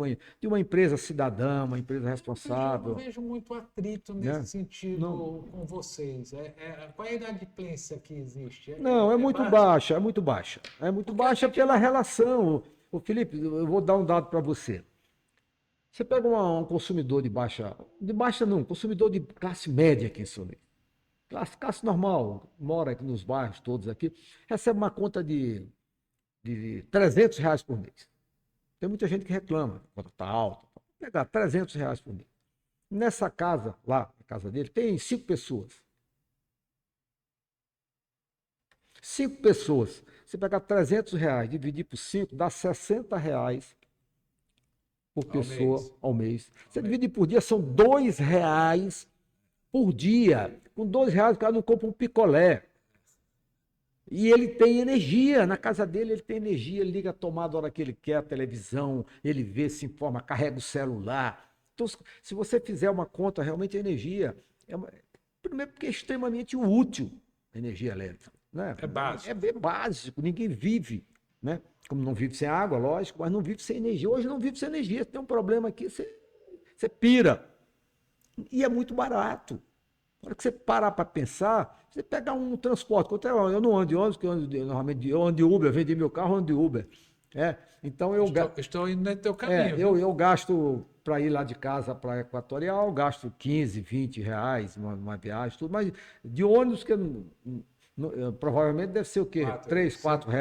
uma empresa cidadã, uma empresa Eu responsável. não vejo muito atrito Né? nesse sentido Não. com vocês. Qual é a inadimplência que existe? Não, é muito baixa, é muito baixa. É muito Porque baixa a gente pela relação. Ô, Felipe, eu vou dar um dado para você. Você pega um consumidor de baixa não, consumidor de classe média aqui em São Luís. Classe normal, mora aqui nos bairros todos aqui, recebe uma conta de R$ 300 por mês. Tem muita gente que reclama, a conta está alta. Vou pegar R$ 300 por mês. Nessa casa, lá, na casa dele, tem 5 pessoas. 5 pessoas. Você pegar R$ 300, dividir por 5, dá R$ 60 por pessoa ao mês. Você divide por dia, são R$ 2 por dia. Com R$ 2 o cara não compra um picolé. E ele tem energia, na casa dele ele tem energia, ele liga a tomada a hora que ele quer, a televisão, ele vê, se informa, carrega o celular. Então, se você fizer uma conta, realmente a energia, primeiro porque é extremamente útil a energia elétrica. Né? É básico. É básico, ninguém vive, né? Como não vive sem água, lógico, mas não vive sem energia. Hoje não vive sem energia, tem um problema aqui, você pira. E é muito barato. Na hora que você parar para pensar, você pegar um transporte, eu não ando de ônibus, porque normalmente eu ando de Uber, eu vendi meu carro, eu ando de Uber. Então Estou indo no teu caminho. eu gasto para ir lá de casa para a Equatorial, gasto 15, R$ 20 uma viagem, tudo, mas de ônibus que provavelmente deve ser o quê? R$ 3, R$ 4,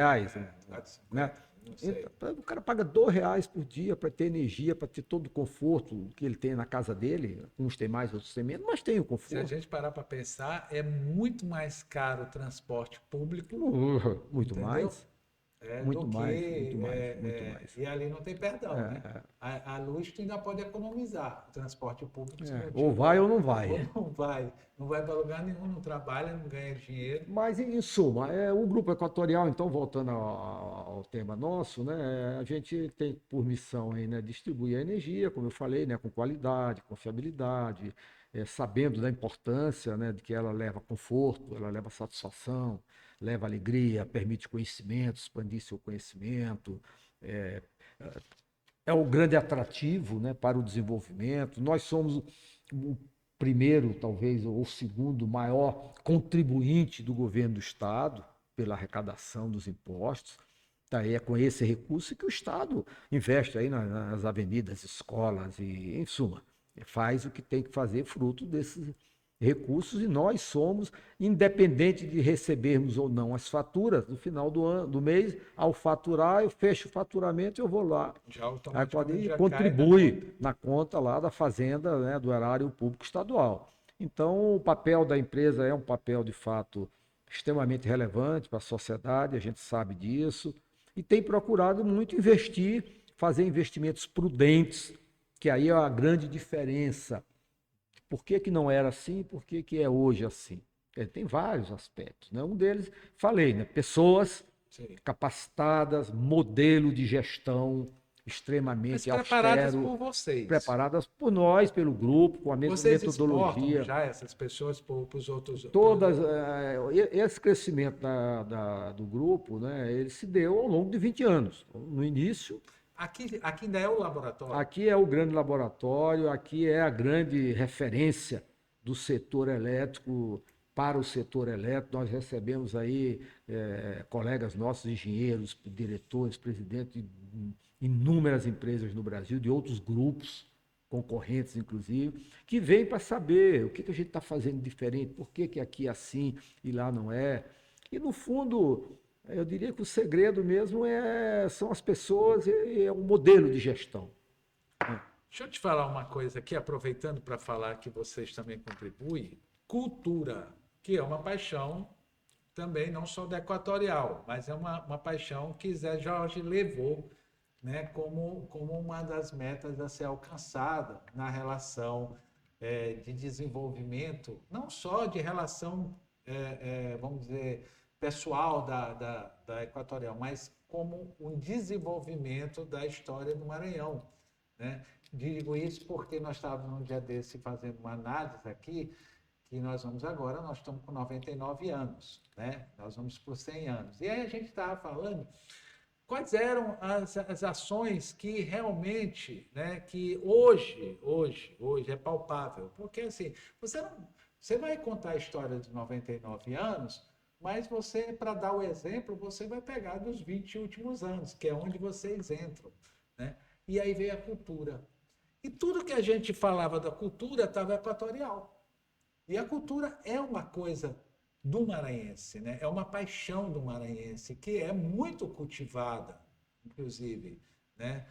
né? Então, o cara paga R$ 2 por dia para ter energia, para ter todo o conforto que ele tem na casa dele. Uns têm mais, outros têm menos, mas tem o Se a conforto. gente parar para pensar, é muito mais caro o transporte público. Muito Entendeu? mais. Muito mais, muito mais, muito mais. E ali não tem perdão, né? A luz tu ainda pode economizar. O transporte público, se não Ou vai tiver, ou não vai. ou não vai. Não vai para lugar nenhum, não trabalha, não ganha dinheiro. Mas, em suma, o Grupo Equatorial, então, voltando ao tema nosso, né, a gente tem por missão aí, né, distribuir a energia, como eu falei, né, com qualidade, confiabilidade, sabendo da importância, né, de que ela leva conforto, ela leva satisfação, leva alegria, permite conhecimento, expandir seu conhecimento, é, é o grande atrativo, né, para o desenvolvimento. Nós somos o primeiro, talvez, ou o segundo maior contribuinte do governo do Estado pela arrecadação dos impostos. Daí é com esse recurso que o Estado investe aí nas avenidas, escolas e, em suma, faz o que tem que fazer fruto desses recursos, e nós somos, independente de recebermos ou não as faturas, no final do mês, ao faturar, eu fecho o faturamento e eu vou lá. Já automaticamente já Contribui na conta lá da Fazenda, né, do Erário Público Estadual. Então, o papel da empresa é um papel, de fato, extremamente relevante para a sociedade, a gente sabe disso, e tem procurado muito investir, fazer investimentos prudentes, que aí é a grande diferença. Por que que não era assim? Por que que é hoje assim? Tem vários aspectos, né? Um deles, falei, né? Pessoas capacitadas, modelo de gestão extremamente preparadas austero, por vocês. preparadas por nós, pelo grupo, com a mesma Vocês metodologia. exportam já essas pessoas para os outros. Todas, esse crescimento do grupo, né, ele se deu ao longo de 20 anos. No início, Aqui ainda é o laboratório? aqui é o grande laboratório, aqui é a grande referência do setor elétrico para o setor elétrico. Nós recebemos aí colegas nossos, engenheiros, diretores, presidentes de inúmeras empresas no Brasil, de outros grupos, concorrentes inclusive, que vêm para saber o que a gente está fazendo diferente, por que aqui é assim e lá não é. E, no fundo, eu diria que o segredo mesmo são as pessoas e é o modelo de gestão. Deixa eu te falar uma coisa aqui, aproveitando para falar que vocês também contribuem. Cultura, que é uma paixão também, não só da Equatorial, mas é uma paixão que Zé Jorge levou, né, como uma das metas a ser alcançada na relação de desenvolvimento, não só de relação, vamos dizer, pessoal da Equatorial, mas como um desenvolvimento da história do Maranhão, né? Digo isso porque nós estávamos um dia desse fazendo uma análise aqui, que nós estamos com 99 anos, né? Nós vamos por 100 anos. E aí a gente estava falando quais eram as ações que realmente, né, que hoje é palpável. Porque assim, você vai contar a história de 99 anos, mas você, para dar o exemplo, você vai pegar dos 20 últimos anos, que é onde vocês entram, né? E aí veio a cultura. E tudo que a gente falava da cultura estava equatorial. E a cultura é uma coisa do maranhense, né? É uma paixão do maranhense, que é muito cultivada, inclusive, né?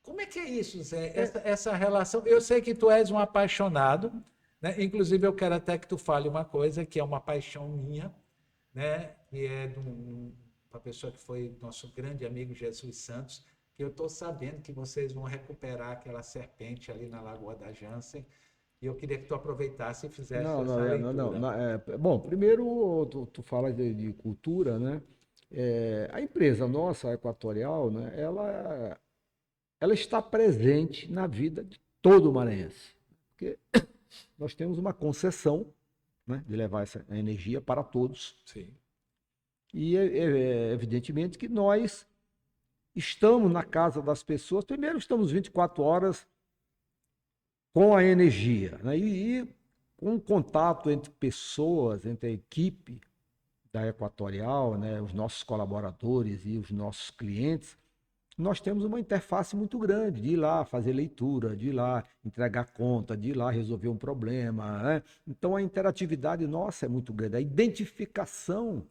Como é que é isso, Zé? Essa relação. Eu sei que tu és um apaixonado, né? Inclusive, eu quero até que tu fale uma coisa que é uma paixão minha, né? Que é de uma pessoa que foi nosso grande amigo Jesus Santos, que eu estou sabendo que vocês vão recuperar aquela serpente ali na Lagoa da Jansen, e eu queria que tu aproveitasse e fizesse essa leitura. Bom, primeiro tu fala de cultura, né? A empresa nossa, a Equatorial, né? Ela está presente na vida de todo o maranhense, porque nós temos uma concessão, né, de levar essa energia para todos. Sim. E evidentemente que nós estamos na casa das pessoas. Primeiro, estamos 24 horas com a energia, né? E com o contato entre pessoas, entre a equipe da Equatorial, né, os nossos colaboradores e os nossos clientes, nós temos uma interface muito grande de ir lá fazer leitura, de ir lá entregar conta, de ir lá resolver um problema, né? Então a interatividade nossa é muito grande. A identificação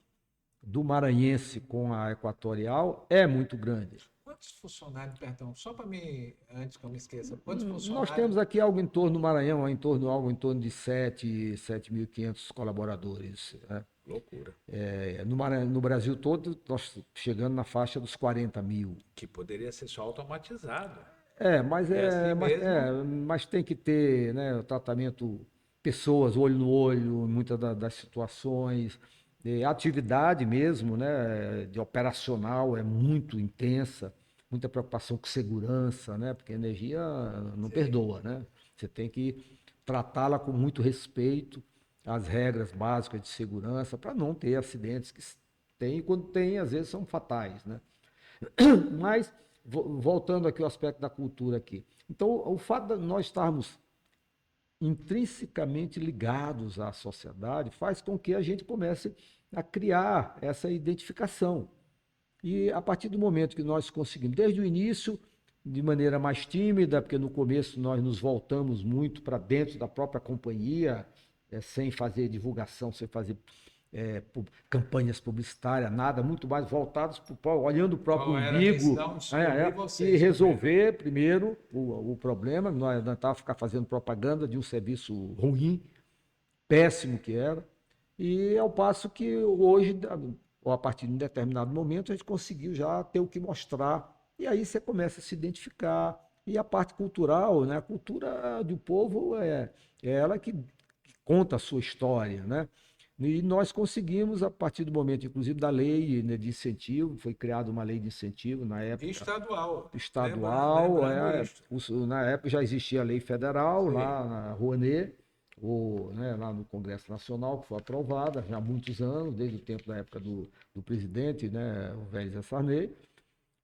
do maranhense com a Equatorial é muito grande. quantos funcionários, perdão, só para mim, antes que eu me esqueça, quantos Nós funcionários? temos aqui algo em torno do Maranhão, algo em torno de 7.500 colaboradores, né? Loucura. No Brasil todo, nós chegando na faixa dos 40 mil. Que poderia ser só automatizado. Mas É assim mesmo. mas tem que ter, né, o tratamento, pessoas, olho no olho, em muitas das situações. A atividade mesmo, né, de operacional é muito intensa, muita preocupação com segurança, né, porque a energia não perdoa, né? Você tem que tratá-la com muito respeito, as regras básicas de segurança, para não ter acidentes que tem, e quando tem, às vezes são fatais, né? Mas, voltando aqui ao aspecto da cultura aqui. Então, o fato de nós estarmos intrinsecamente ligados à sociedade faz com que a gente comece a criar essa identificação. E a partir do momento que nós conseguimos, desde o início, de maneira mais tímida, porque no começo nós nos voltamos muito para dentro da própria companhia, sem fazer divulgação, sem fazer campanhas publicitárias, nada, muito mais voltados para olhando o próprio Qual era a umbigo, missão de e vocês resolver primeiro o problema. Nós não estávamos ficar fazendo propaganda de um serviço ruim, péssimo que era, e ao passo que hoje, ou a partir de um determinado momento, a gente conseguiu já ter o que mostrar, e aí você começa a se identificar. E a parte cultural, né? A cultura do povo é ela que conta a sua história, né? E nós conseguimos, a partir do momento, inclusive, da lei, né, de incentivo, foi criada uma lei de incentivo na E época estadual. estadual, Lembrando isso. na época já existia a lei federal, Sim. lá na Rouanet, né, lá no Congresso Nacional, que foi aprovada já há muitos anos, desde o tempo da época do presidente, né, o Velho Zé Sarney.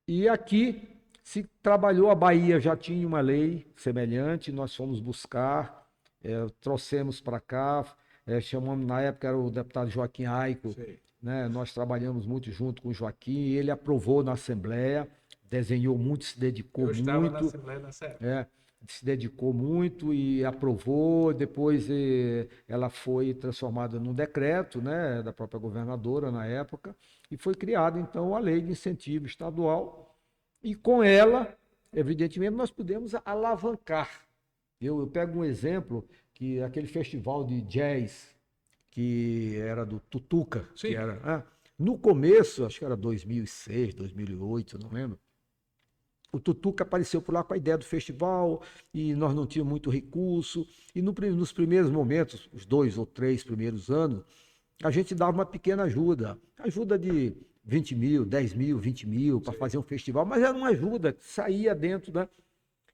E aqui se trabalhou, a Bahia já tinha uma lei semelhante, nós fomos buscar, trouxemos para cá, chamamos, na época era o deputado Joaquim Aico, Sim. né, nós trabalhamos muito junto com o Joaquim, ele aprovou na Assembleia, desenhou muito, se dedicou Eu estava na muito, Assembleia nessa época. se dedicou muito e aprovou. Depois ela foi transformada num decreto, né, da própria governadora na época, e foi criada então a lei de incentivo estadual. E com ela, evidentemente, nós pudemos alavancar. Eu pego um exemplo, que aquele festival de jazz que era do Tutuca, Sim. que era, no começo, acho que era 2006, 2008, não lembro. O Tutuca apareceu por lá com a ideia do festival e nós não tínhamos muito recurso. E nos primeiros momentos, os 2 ou 3 primeiros anos, a gente dava uma pequena ajuda de 20 mil, 10 mil, 20 mil para fazer um festival, mas era uma ajuda que saía dentro, né?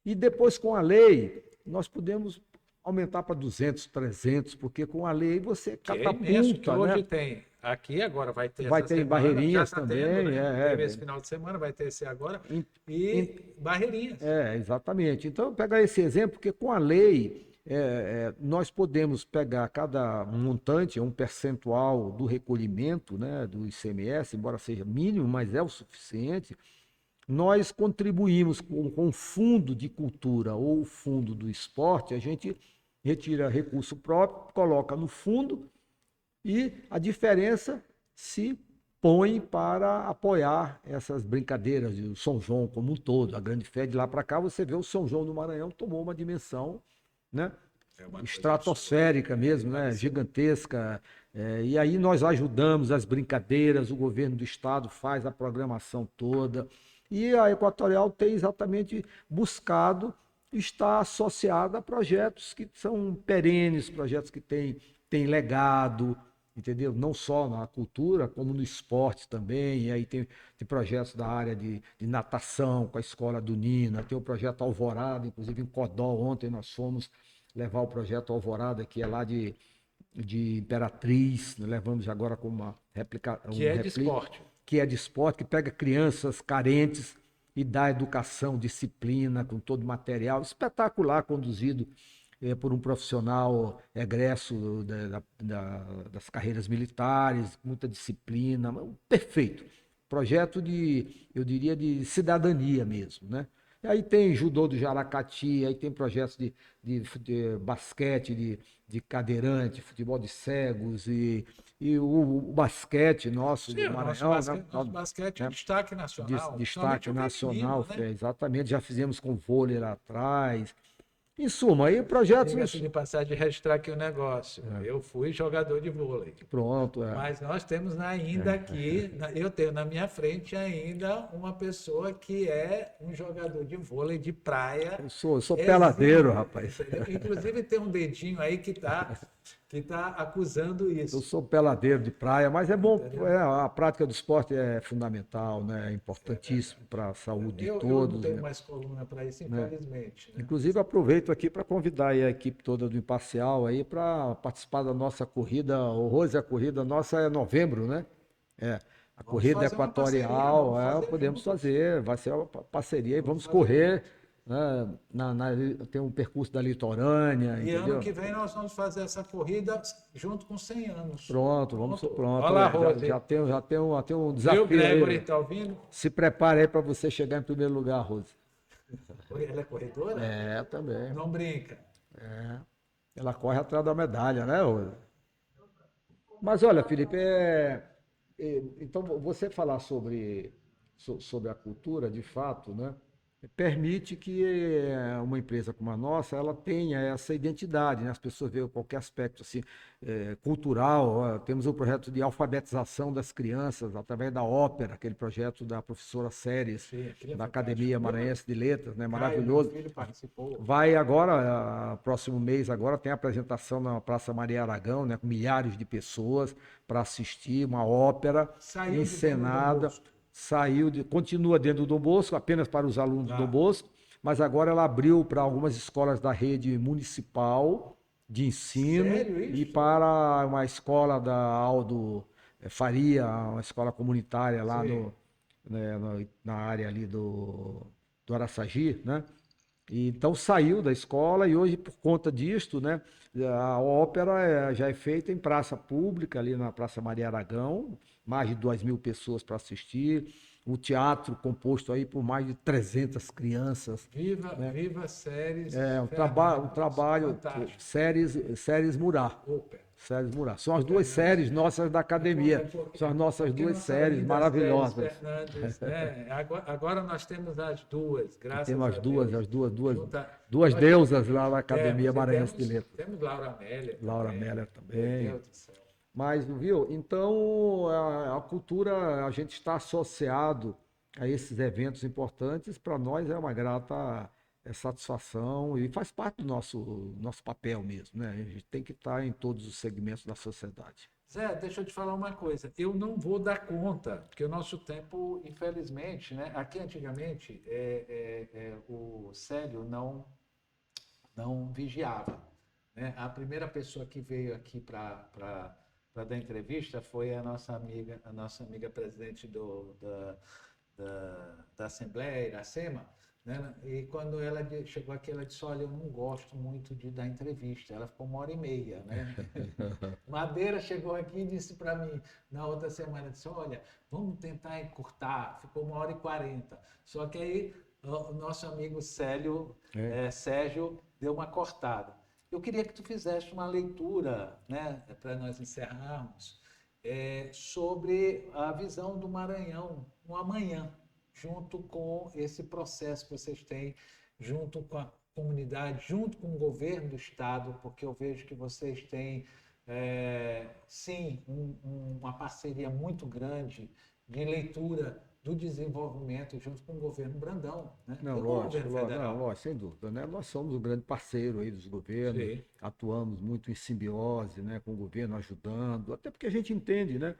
E depois, com a lei, nós pudemos aumentar para 200, 300, porque com a lei você Que é imenso, que catapulta, hoje né? tem. Aqui agora vai ter Vai essa ter em semana, já Barreirinhas está também, tendo, né? Teve esse final de semana, vai ter esse agora. E Barreirinhas. Exatamente. Então, pegar esse exemplo, porque com a lei, nós podemos pegar cada montante, um percentual do recolhimento, né, do ICMS, embora seja mínimo, mas é o suficiente. Nós contribuímos com o fundo de cultura ou o fundo do esporte, a gente retira recurso próprio, coloca no fundo e a diferença se põe para apoiar essas brincadeiras, o São João como um todo, a grande fé. De lá para cá você vê o São João do Maranhão tomou uma dimensão, né, estratosférica mesmo, né, gigantesca. E aí nós ajudamos as brincadeiras, o governo do estado faz a programação toda. E a Equatorial tem exatamente buscado estar associada a projetos que são perenes, projetos que têm legado, entendeu? Não só na cultura, como no esporte também. E aí tem projetos da área de natação com a escola do Nina, tem o projeto Alvorada, inclusive em Codó, ontem nós fomos levar o projeto Alvorada, que é lá de Imperatriz, nós levamos agora com uma réplica. Que é de esporte. Que é de esporte, que pega crianças carentes e dá educação, disciplina, com todo o material espetacular, conduzido por um profissional egresso das carreiras militares, muita disciplina, perfeito. Projeto eu diria, de cidadania mesmo, né? E aí tem judô do Jaracati, aí tem projetos de basquete, de cadeirante, futebol de cegos e o basquete nosso Sim, do o Maranhão, nosso basquete é né? destaque nacional, Destaque principalmente o nacional, feminino, né? exatamente. Já fizemos com vôlei lá atrás. Em suma, aí projetos. Diga-se de passagem, registrar aqui o negócio. É, Eu fui jogador de vôlei. pronto, Mas nós temos ainda aqui, eu tenho na minha frente ainda uma pessoa que é um jogador de vôlei de praia. Eu sou peladeiro, exímio, rapaz. entendeu? Inclusive tem um dedinho aí que tá acusando Eu isso, sou peladeiro de praia, mas é bom, entendeu? a prática do esporte é fundamental, né? É importantíssimo para a saúde de Eu não todos, tenho né? mais coluna para isso, Né? infelizmente, né? Inclusive, aproveito aqui para convidar aí a equipe toda do Imparcial aí para participar da nossa corrida. O Rose, a corrida nossa é novembro, né? É, a Vamos corrida fazer uma parceria, vamos equatorial, fazer podemos juntos. fazer, vai ser uma parceria e Vamos vamos fazer correr, juntos. né? Tem um percurso da litorânea, E ano entendeu? que vem nós vamos fazer essa corrida junto com 100 anos. Pronto, Pronto. pronto. Olha lá, Já tem um Viu, desafio Gregory, aí. tá ouvindo? Se prepare aí para você chegar em primeiro lugar, Rose. Ela é corredora? É, também. Não brinca. É. Ela corre atrás da medalha, né, Rose? Mas olha, Felipe, então você falar sobre a cultura, de fato, né, permite que uma empresa como a nossa, ela tenha essa identidade, né? As pessoas veem qualquer aspecto assim, cultural. Ó, temos o projeto de alfabetização das crianças através da ópera, aquele projeto da professora Séries, Sim, aquilo é da fantástico. Academia Maranhense de Letras, né? Caio, meu Maravilhoso. filho, participou. Vai agora, próximo mês agora, tem a apresentação na Praça Maria Aragão, né, com milhares de pessoas para assistir uma ópera Saiu de dentro do Dom encenada, Bosco. continua dentro do Dom Bosco, apenas para os alunos do Dom Ah, Bosco, mas agora ela abriu para algumas escolas da rede municipal de ensino sério e isso? para uma escola da Aldo Faria, uma escola comunitária lá Sim. né, na área ali do Araçagi, né? E então saiu da escola e hoje, por conta disto, né, a ópera já é feita em praça pública, ali na Praça Maria Aragão, mais de 2.000 pessoas para assistir, o teatro composto aí por mais de 300 crianças, Viva, né? viva Séries É um Fernandes. trabalho, Fantástico. séries Murat. Ópera. Séries Murat. São as duas Fernandes. séries nossas da academia. São as nossas Porque duas não saem séries das séries maravilhosas. Fernandes, né? Agora nós temos as duas, E graças temos a Deus. as Junta, duas nós deusas lá na Academia temos, e Maranhense de Letras. temos Laura Amélia Laura também. Meller Meu também. Deus do céu. Mas, viu? Então, a cultura, a gente está associado a esses eventos importantes, para nós é uma grata satisfação e faz parte do nosso papel mesmo, né? A gente tem que estar em todos os segmentos da sociedade. Zé, deixa eu te falar uma coisa. Eu não vou dar conta, porque o nosso tempo, infelizmente, né? Aqui antigamente o Célio não vigiava, né? A primeira pessoa que veio aqui para dar entrevista foi a nossa amiga presidente da Assembleia, Iracema, né? E quando ela chegou aqui, ela disse: Olha, eu não gosto muito de dar entrevista. Ela ficou 1h30, né? Madeira chegou aqui e disse para mim, na outra semana, disse: Olha, vamos tentar encurtar. Ficou 1h40. Só que aí o nosso amigo Sérgio deu uma cortada. Eu queria que tu fizesse uma leitura, né, para nós encerrarmos, sobre a visão do Maranhão no amanhã, junto com esse processo que vocês têm, junto com a comunidade, junto com o governo do estado, porque eu vejo que vocês têm, sim, uma parceria muito grande de leitura do desenvolvimento junto com o governo Brandão, né? Não, E com o lógico, governo federal. lógico, sem dúvida, né? Nós somos o grande parceiro aí dos governos, Sim. atuamos muito em simbiose, né, com o governo ajudando, até porque a gente entende, né,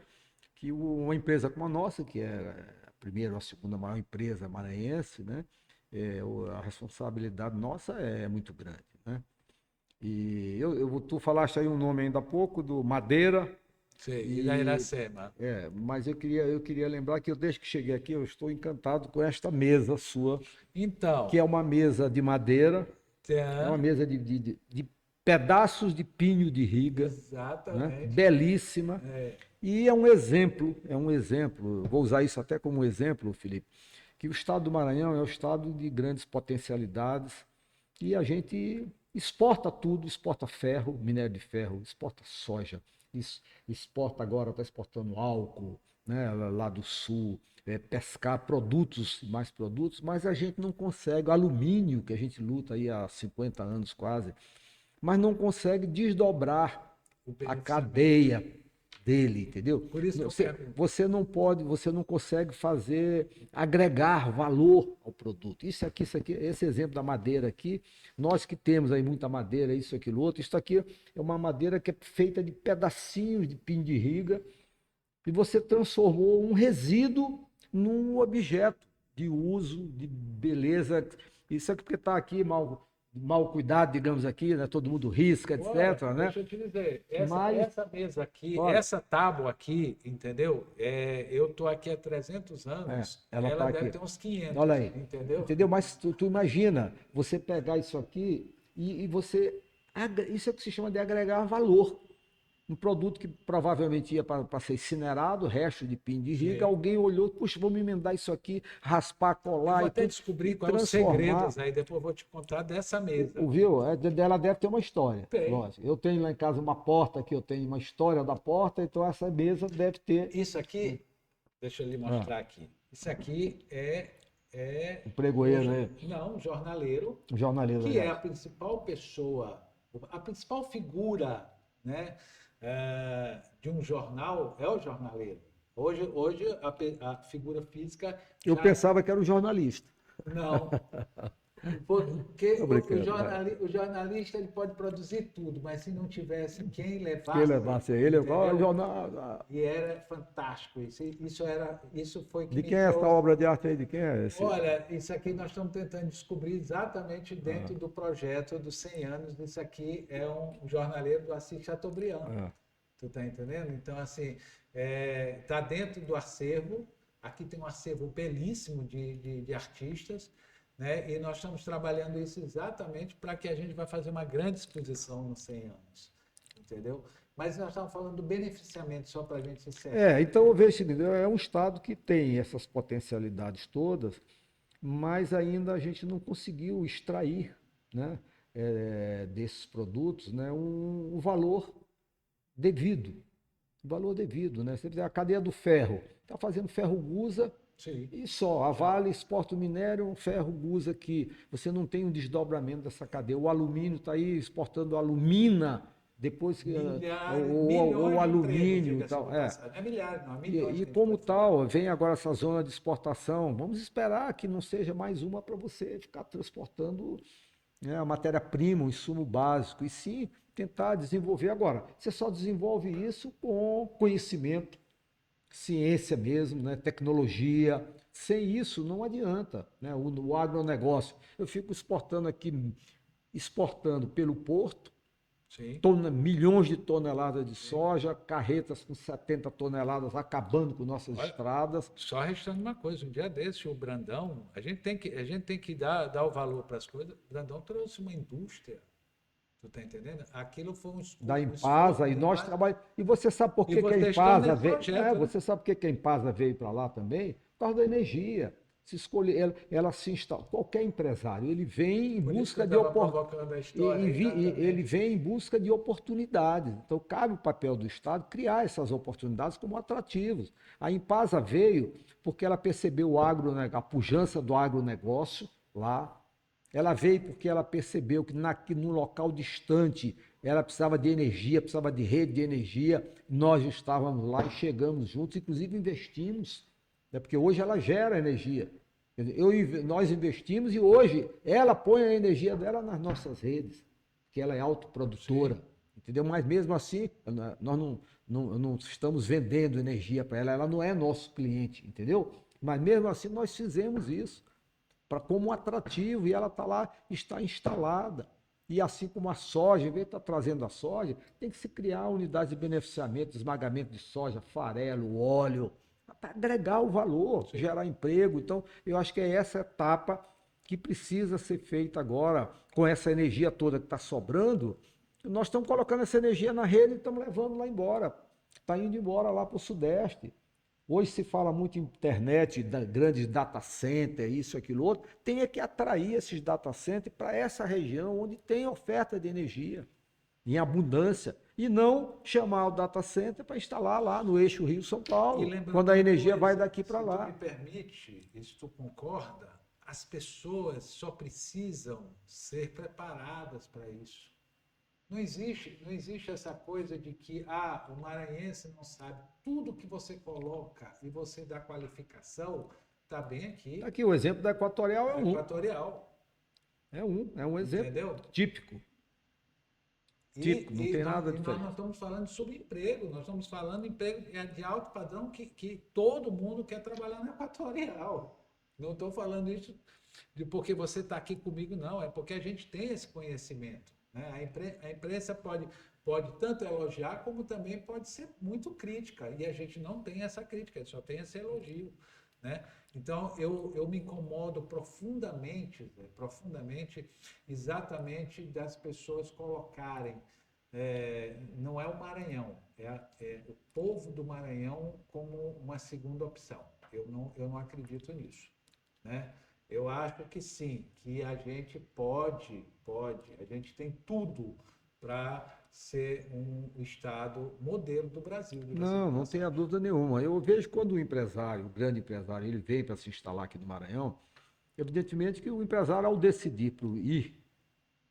que uma empresa como a nossa, que é a primeira ou a segunda maior empresa maranhense, né, a responsabilidade nossa é muito grande, né? E tu falaste aí um nome ainda há pouco do Madeira, Sim, e da e Iracema. mas eu queria lembrar que desde que cheguei aqui eu estou encantado com esta mesa sua, que Então, é uma mesa de madeira, é uma tem- mesa de pedaços de pinho de riga, né? exatamente. Belíssima. É, E é um exemplo, eu vou usar isso até como exemplo, Felipe, que o estado do Maranhão é um estado de grandes potencialidades e a gente exporta tudo, exporta ferro, minério de ferro, exporta soja, exporta agora, está exportando álcool, né, lá do sul, pescar produtos, mais produtos, mas a gente não consegue, alumínio, que a gente luta aí há 50 anos quase, mas não consegue desdobrar a cadeia dele, entendeu? Por isso que eu pergunto. Você não consegue fazer, agregar valor ao produto. Isso aqui, esse exemplo da madeira aqui, nós que temos aí muita madeira, isso, aquilo, outro, isso aqui é uma madeira que é feita de pedacinhos de pin-de-riga e você transformou um resíduo num objeto de uso, de beleza. Isso aqui porque está aqui mal cuidado, digamos aqui, né? Todo mundo risca, etc. Olha, né? deixa eu te dizer, Mas, essa mesa aqui, olha, essa tábua aqui, entendeu? Eu tô aqui há 300 anos, ela ela está deve aqui. ter uns 500, Olha aí. entendeu? Entendeu? Mas tu imagina você pegar isso aqui e você. Isso é o que se chama de agregar valor. Um produto que provavelmente ia para ser incinerado, resto de pin de riga, Sim. alguém olhou, puxa, vamos emendar isso aqui, raspar, Eu colar vou e até tudo, descobrir e quais os transformar. segredos aí, depois eu vou te contar dessa mesa. Viu? Ela deve ter uma história, Tem. lógico. Eu tenho lá em casa uma porta aqui, eu tenho uma história da porta, então essa mesa deve ter Isso aqui, deixa eu lhe mostrar aqui. Isso aqui um pregoeiro, né? não, um jornaleiro, Um jornaleiro. que é a Aliás. principal pessoa, a principal figura, né, de um jornal é o jornaleiro. Hoje a figura física Eu já pensava que era um jornalista. não, porque Tô o brincando, vai. o jornalista ele pode produzir tudo, mas se não tivesse quem Que ele levasse, levasse ele, ó, entendeu? jornal. E era fantástico isso. Isso foi que De me quem é essa trouxe. obra de arte aí? De quem é esse? Olha, isso aqui nós estamos tentando descobrir exatamente dentro do projeto dos 100 anos. Isso aqui é um jornaleiro do Assis Chateaubriand. Ah. Tu tá entendendo? Então, assim, tá dentro do acervo. Aqui tem um acervo belíssimo de artistas, né? E nós estamos trabalhando isso exatamente para que a gente vai fazer uma grande exposição nos 100 anos. Entendeu? Mas nós estamos falando do beneficiamento, só para a gente encerrar. Então eu vejo o seguinte, é um estado que tem essas potencialidades todas, mas ainda a gente não conseguiu extrair, né, desses produtos, né, um valor devido. Um valor devido, né? Você vê a cadeia do ferro, está fazendo ferro gusa Sim. e só. A Vale exporta o minério, um ferro gusa aqui. Você não tem um desdobramento dessa cadeia. O alumínio está aí exportando alumina, depois ou Milhões de empregos, alumínio e diga-se tal. de passagem. Não é milhares, não, é milhões E que a gente como pode falar. tal, vem agora essa zona de exportação. Vamos esperar que não seja mais uma para você ficar transportando, né, a matéria-prima, o insumo básico, e sim tentar desenvolver. Agora, você só desenvolve isso com conhecimento, ciência mesmo, né, tecnologia. Sem isso não adianta, né, o agronegócio. Eu fico exportando aqui, exportando pelo porto, Sim. milhões de toneladas de soja, carretas com 70 toneladas acabando com nossas Olha, estradas. só restando uma coisa, um dia desse, o Brandão, a gente tem que dar o valor para as coisas. O Brandão trouxe uma indústria, tu tá entendendo? Aquilo foi Da um esforço Impasa, e da nós Impasa. trabalhamos. E você sabe por E que, que a vocês estão Impasa nesse veio? projeto, né? Você sabe por que, que a Impasa veio para lá também? Por causa da energia. Se escolher, ela se instala. Qualquer empresário, ele vem em Por isso que eu busca de estava provocando a história, exatamente. ele vem em busca de oportunidades. Então, cabe o papel do Estado criar essas oportunidades como atrativos. A Impasa veio porque ela percebeu a pujança do agronegócio lá. Ela veio porque ela percebeu que num local distante ela precisava de energia, precisava de rede de energia. Nós estávamos lá e chegamos juntos, inclusive investimos, né? Porque hoje ela gera energia. Nós investimos e hoje ela põe a energia dela nas nossas redes, que ela é autoprodutora, entendeu? Mas mesmo assim, nós não estamos vendendo energia para ela, ela não é nosso cliente, entendeu? Mas mesmo assim nós fizemos isso como um atrativo, e ela está lá, está instalada. E assim como a soja, em vez de estar trazendo a soja, tem que se criar unidades de beneficiamento, esmagamento de soja, farelo, óleo, para agregar o valor, Sim. gerar emprego. Então, eu acho que é essa etapa que precisa ser feita agora, com essa energia toda que está sobrando. Nós estamos colocando essa energia na rede e estamos levando lá embora. Está indo embora lá para o Sudeste. Hoje se fala muito em internet, grandes data centers, isso, aquilo, outro. Tem que atrair esses data centers para essa região onde tem oferta de energia em abundância. E não chamar o data center para instalar lá no eixo Rio-São Paulo, quando a energia vai daqui para lá. Se tu me permite, e se tu concorda, as pessoas só precisam ser preparadas para isso. Não existe essa coisa de que o maranhense não sabe. Tudo que você coloca e você dá qualificação, está bem aqui. Aqui o exemplo da Equatorial é um. Equatorial. É um exemplo. Entendeu? Típico. Típico, não tem nada diferente. Nós não estamos falando sobre emprego, nós estamos falando de emprego de alto padrão que todo mundo quer trabalhar na Equatorial. Não estou falando isso porque você está aqui comigo, não. É porque a gente tem esse conhecimento. Né? A imprensa pode tanto elogiar como também pode ser muito crítica. E a gente não tem essa crítica, só tem esse elogio. Né? Então, eu me incomodo profundamente exatamente das pessoas colocarem, não é o Maranhão, é o povo do Maranhão como uma segunda opção. Eu não acredito nisso. Né? Eu acho que sim, que a gente pode, a gente tem tudo para ser um estado modelo do Brasil. Não tenha dúvida nenhuma. Eu vejo quando o empresário, o grande empresário, ele vem para se instalar aqui no Maranhão, evidentemente que o empresário, ao decidir por ir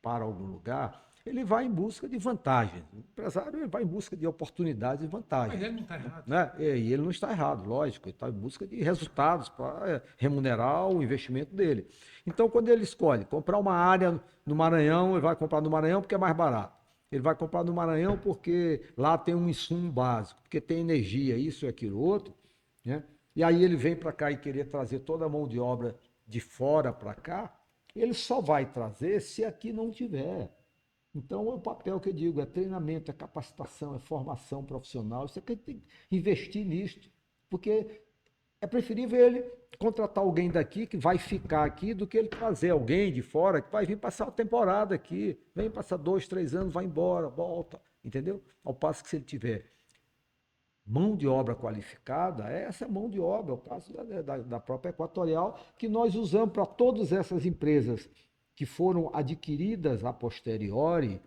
para algum lugar, ele vai em busca de vantagens. O empresário ele vai em busca de oportunidades e vantagens. Mas ele não está errado. Né? E ele não está errado, lógico. Ele está em busca de resultados para remunerar o investimento dele. Então, quando ele escolhe comprar uma área no Maranhão, ele vai comprar no Maranhão porque é mais barato. Ele vai comprar no Maranhão porque lá tem um insumo básico, porque tem energia, isso e aquilo outro. Né? E aí ele vem para cá e querer trazer toda a mão de obra de fora para cá, ele só vai trazer se aqui não tiver. Então, o papel que eu digo é treinamento, é capacitação, é formação profissional. Você tem que investir nisso, porque é preferível ele contratar alguém daqui que vai ficar aqui do que ele trazer alguém de fora que vai vir passar a temporada aqui. Vem passar 2, 3 anos, vai embora, volta, entendeu? Ao passo que se ele tiver mão de obra qualificada, essa mão de obra, é o caso da própria Equatorial, que nós usamos para todas essas empresas que foram adquiridas a posteriori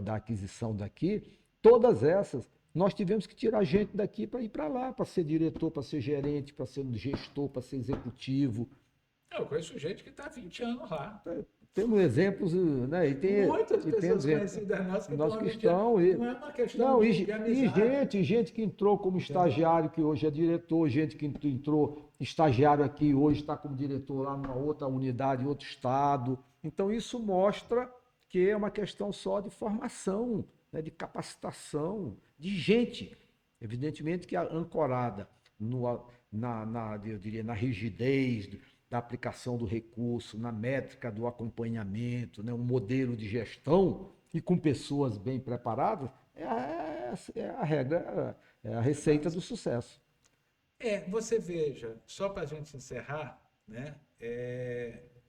da aquisição daqui, todas essas, nós tivemos que tirar gente daqui para ir para lá, para ser diretor, para ser gerente, para ser gestor, para ser executivo. Eu conheço gente que está há 20 anos lá. Temos exemplos, né? E tem, muitas pessoas conhecidas nossas que estão. Não é uma questão de amizade. E gente que entrou como estagiário, que hoje é diretor, gente que entrou estagiário aqui, hoje está como diretor lá numa outra unidade, em outro estado. Então, isso mostra que é uma questão só de formação, né? De capacitação, de gente. Evidentemente que ancorada eu diria, na rigidez da aplicação do recurso, na métrica do acompanhamento, né, um modelo de gestão e com pessoas bem preparadas, é a regra, é a receita do sucesso. Você veja, só para a gente encerrar, né,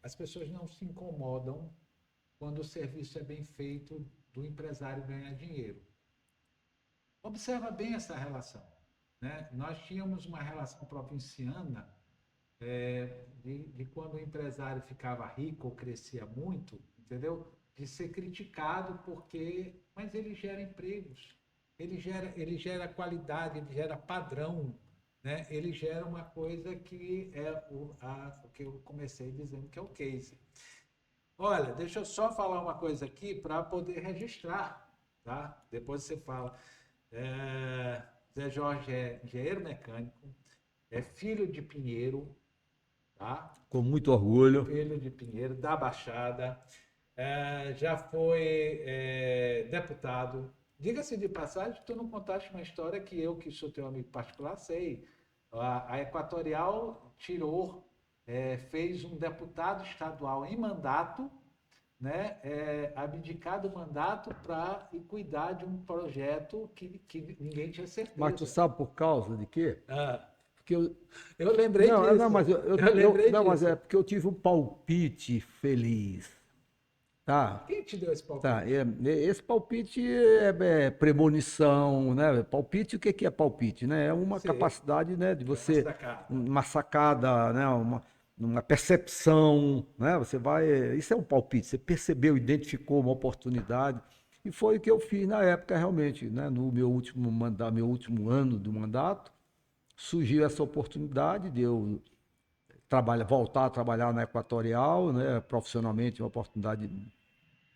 as pessoas não se incomodam quando o serviço é bem feito do empresário ganhar dinheiro. Observa bem essa relação. Né? Nós tínhamos uma relação provinciana de quando o empresário ficava rico ou crescia muito, entendeu? De ser criticado mas ele gera empregos, ele gera qualidade, ele gera padrão, né? Ele gera uma coisa que é o que eu comecei dizendo que é o case. Olha, deixa eu só falar uma coisa aqui para poder registrar, tá? Depois você fala. Zé Jorge é engenheiro mecânico, é filho de Pinheiro, tá? Com muito orgulho. Filho de Pinheiro, da Baixada, já foi deputado. Diga-se de passagem, tu não contaste uma história que sou teu amigo particular, sei. A Equatorial fez um deputado estadual em mandato, né, abdicar do mandato para cuidar de um projeto que ninguém tinha certeza. Mas tu sabe por causa de quê? Porque eu lembrei disso. Mas é porque eu tive um palpite feliz. Tá. Quem te deu esse palpite? Tá, esse palpite é premonição, né? Palpite, o que que é palpite, né? É uma capacidade, né, de você, uma sacada, né? Uma percepção, né? Você vai, isso é um palpite, você percebeu, identificou uma oportunidade, e foi o que eu fiz na época realmente, né? No meu último mandato, meu último ano do mandato, surgiu essa oportunidade de eu voltar a trabalhar na Equatorial, né? Profissionalmente, uma oportunidade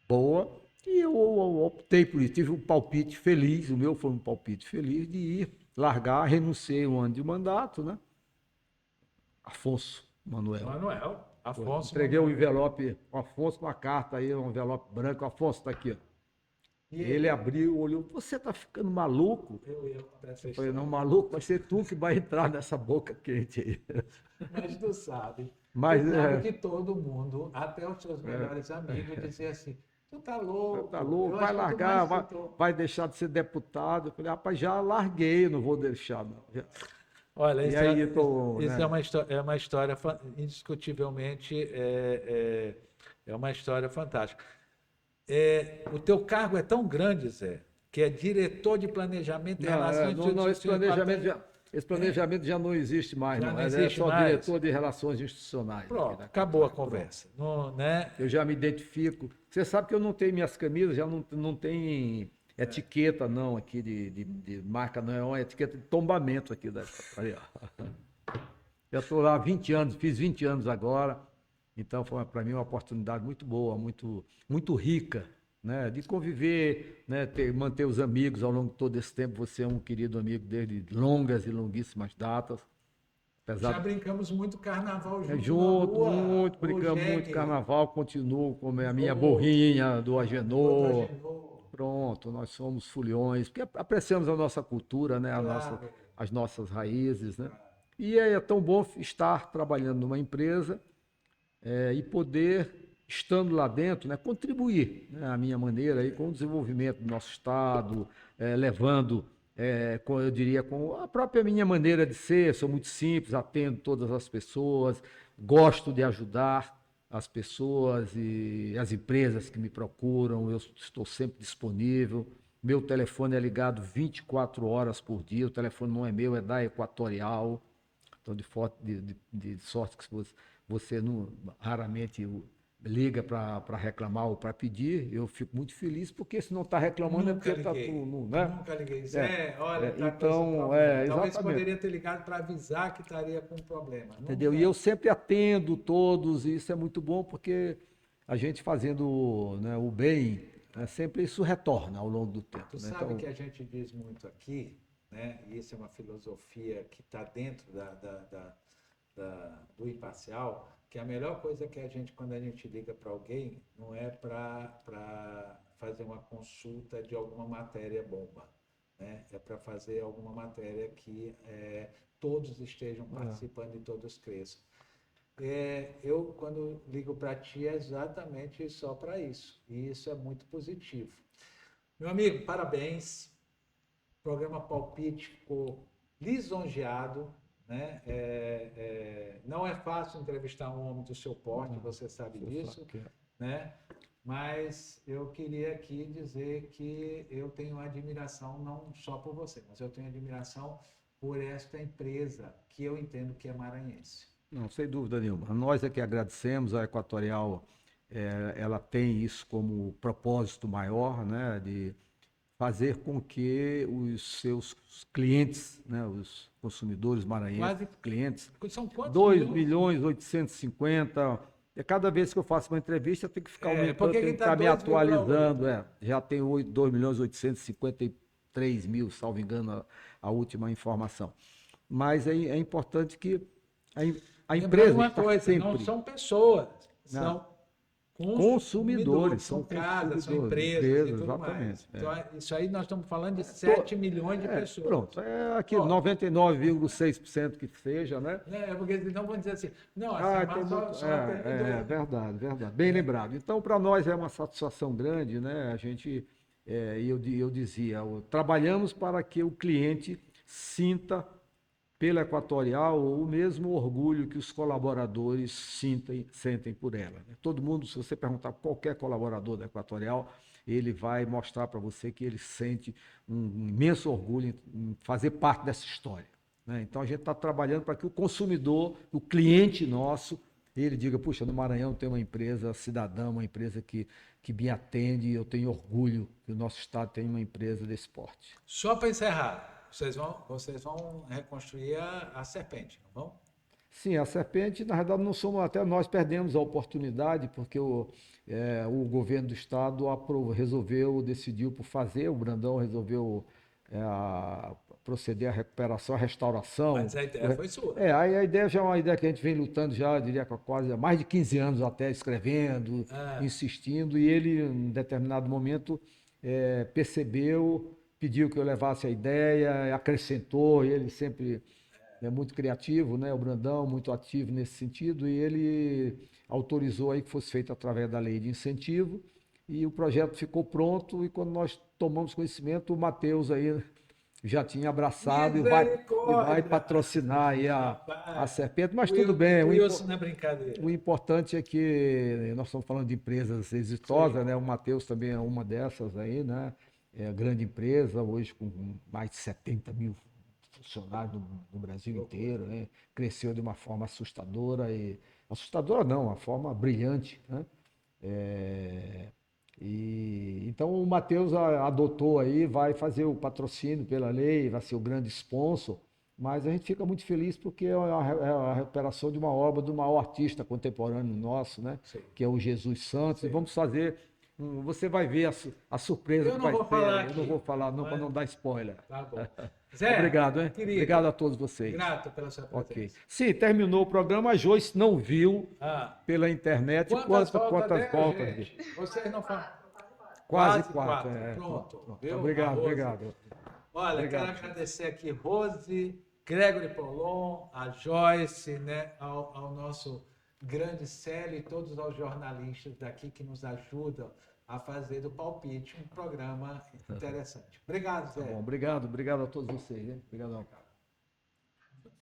boa, e eu optei por isso. Tive um palpite feliz, o meu foi um palpite feliz de ir largar, renunciei um ano de mandato, né? Afonso Manuel. Afonso Entreguei o Manuel. envelope, o Afonso, uma carta aí, um envelope branco. Afonso, está aqui, ó. Ele abriu, olhou, você está ficando maluco? Eu falei, não, maluco, vai ser tu que vai entrar nessa boca quente aí. Mas tu sabe. Mas, Tu sabe que todo mundo, até os seus melhores amigos, diziam assim, tu tá louco. Tá louco, vai largar, vai deixar de ser deputado. Eu falei, rapaz, já larguei, não vou deixar, não. Olha, isso, aí, isso né? é uma história indiscutivelmente, é uma história fantástica. O teu cargo é tão grande, Zé, que é diretor de planejamento e relações Não, esse planejamento já não existe mais, já não. não É existe só mais. diretor de relações institucionais. Pronto, aqui, acabou a conversa. Não, né? Eu já me identifico. Você sabe que eu não tenho minhas camisas, já não tem etiqueta, não, aqui de marca, não. É uma etiqueta de tombamento aqui. Ali, ó. Eu estou lá há 20 anos, fiz 20 anos agora. Então, foi para mim uma oportunidade muito boa, muito rica, né? De conviver, né? Manter os amigos ao longo de todo esse tempo. Você é um querido amigo desde longas e longuíssimas datas. Já brincamos muito carnaval junto Junto, na rua. muito, brincamos muito carnaval, continuo com a minha borrinha do Agenor. Pronto, nós somos fulhões, porque apreciamos a nossa cultura, né? As nossas raízes, né? E é tão bom estar trabalhando numa empresa e poder, estando lá dentro, né, contribuir, né, à minha maneira aí, com o desenvolvimento do nosso Estado, levando, eu diria, com a própria minha maneira de ser. Sou muito simples, atendo todas as pessoas, gosto de ajudar as pessoas e as empresas que me procuram, eu estou sempre disponível. Meu telefone é ligado 24 horas por dia, o telefone não é meu, é da Equatorial. Então, de sorte que você não, raramente liga para reclamar ou para pedir, eu fico muito feliz, porque se não está reclamando é porque está tudo, né? Nunca liguei. Zé, olha, está com esse Então, problema. Talvez exatamente. poderia ter ligado para avisar que estaria com problema. Entendeu? Nunca. E eu sempre atendo todos, e isso é muito bom, porque a gente fazendo, né, o bem, né, sempre isso retorna ao longo do tempo. Tu né? sabe Então, que a gente diz muito aqui, né? E isso é uma filosofia que está dentro do imparcial, que a melhor coisa que a gente, quando a gente liga para alguém, não é para fazer uma consulta de alguma matéria bomba, né? É para fazer alguma matéria que todos estejam participando e todos cresçam. Eu, quando ligo para ti, é exatamente só para isso. E isso é muito positivo. Meu amigo, parabéns. O programa Palpite ficou lisonjeado. Né? Não é fácil entrevistar um homem do seu porte, você sabe disso. Né? Mas eu queria aqui dizer que eu tenho admiração não só por você, mas eu tenho admiração por esta empresa que eu entendo que é maranhense. Não, sem dúvida nenhuma. Nós é que agradecemos. A Equatorial, ela tem isso como propósito maior, né, de fazer com que os seus clientes, né, os consumidores maranhenses, clientes, São quantos 2 milhões 850. Cada vez que eu faço uma entrevista, eu tenho que ficar aumentando, tenho que ficar me atualizando. Já tem 2 milhões 853 mil, salvo engano, a última informação. Mas é importante que a empresa uma coisa, sempre... não são pessoas, são consumidores, são casas, são empresas e tudo exatamente, mais. Então, isso aí nós estamos falando de 7 milhões de pessoas. Pronto, aqui 99,6% que seja, né? Porque senão vão dizer assim, não, verdade. Bem lembrado. Então, para nós é uma satisfação grande, né? A gente, eu dizia, trabalhamos para que o cliente sinta pela Equatorial ou o mesmo orgulho que os colaboradores sentem por ela, né? Todo mundo, se você perguntar qualquer colaborador da Equatorial, ele vai mostrar para você que ele sente um imenso orgulho em fazer parte dessa história, né? Então a gente está trabalhando para que o consumidor, o cliente nosso, ele diga, puxa, no Maranhão tem uma empresa cidadã, uma empresa que me atende, e eu tenho orgulho que o nosso estado tem uma empresa desse porte. Só para encerrar, vocês vão reconstruir a serpente, não vão? Sim, a serpente, na verdade, não somos, até nós perdemos a oportunidade, porque o governo do estado resolveu, decidiu por fazer, o Brandão resolveu proceder à recuperação, à restauração. Mas a ideia foi sua. Aí a ideia já é uma ideia que a gente vem lutando já, eu diria, quase há mais de 15 anos até, escrevendo, Ah, insistindo, e ele, em determinado momento, percebeu, pediu que eu levasse a ideia, acrescentou, ele sempre é muito criativo, né? O Brandão, muito ativo nesse sentido, e ele autorizou aí que fosse feito através da lei de incentivo, e o projeto ficou pronto, e quando nós tomamos conhecimento, o Matheus aí já tinha abraçado e vai misericórdia! patrocinar aí a Rapaz, Serpente, mas tudo bem, o Wilson não é o brincadeira. importante é que nós estamos falando de empresas Sim. exitosas, né? O Matheus também é uma dessas aí, né? É grande empresa, hoje com mais de 70 mil funcionários no Brasil inteiro, né? Cresceu de uma forma assustadora e assustadora não, uma forma brilhante, né? É, e então o Matheus adotou aí, vai fazer o patrocínio pela lei, vai ser o grande sponsor, mas a gente fica muito feliz porque é a recuperação de uma obra do maior artista contemporâneo nosso, né? Sim. Que é o Jesus Santos, e Sim. vamos fazer. Você vai ver a surpresa Eu que não vai vou ser. falar Eu não aqui, vou falar não para mas não dar spoiler. tá bom. Zé, Obrigado, hein? querido, Obrigado a todos vocês. grato pela sua Ok. presença. Sim, terminou o programa. A Joyce não viu Ah, pela internet quantas voltas quantas der, voltas. gente? Vocês não falam. Quase Quase quatro. quatro. Pronto, Pronto, pronto. viu? A Obrigado, Rose. obrigado. Olha, quero Obrigado, agradecer aqui Rose, Gregory Paulon, a Joyce, né, ao nosso grande Célio e todos os jornalistas daqui que nos ajudam a fazer do Palpite um programa interessante. Obrigado, Tá Zé. bom, obrigado a todos vocês. Hein? Obrigadão.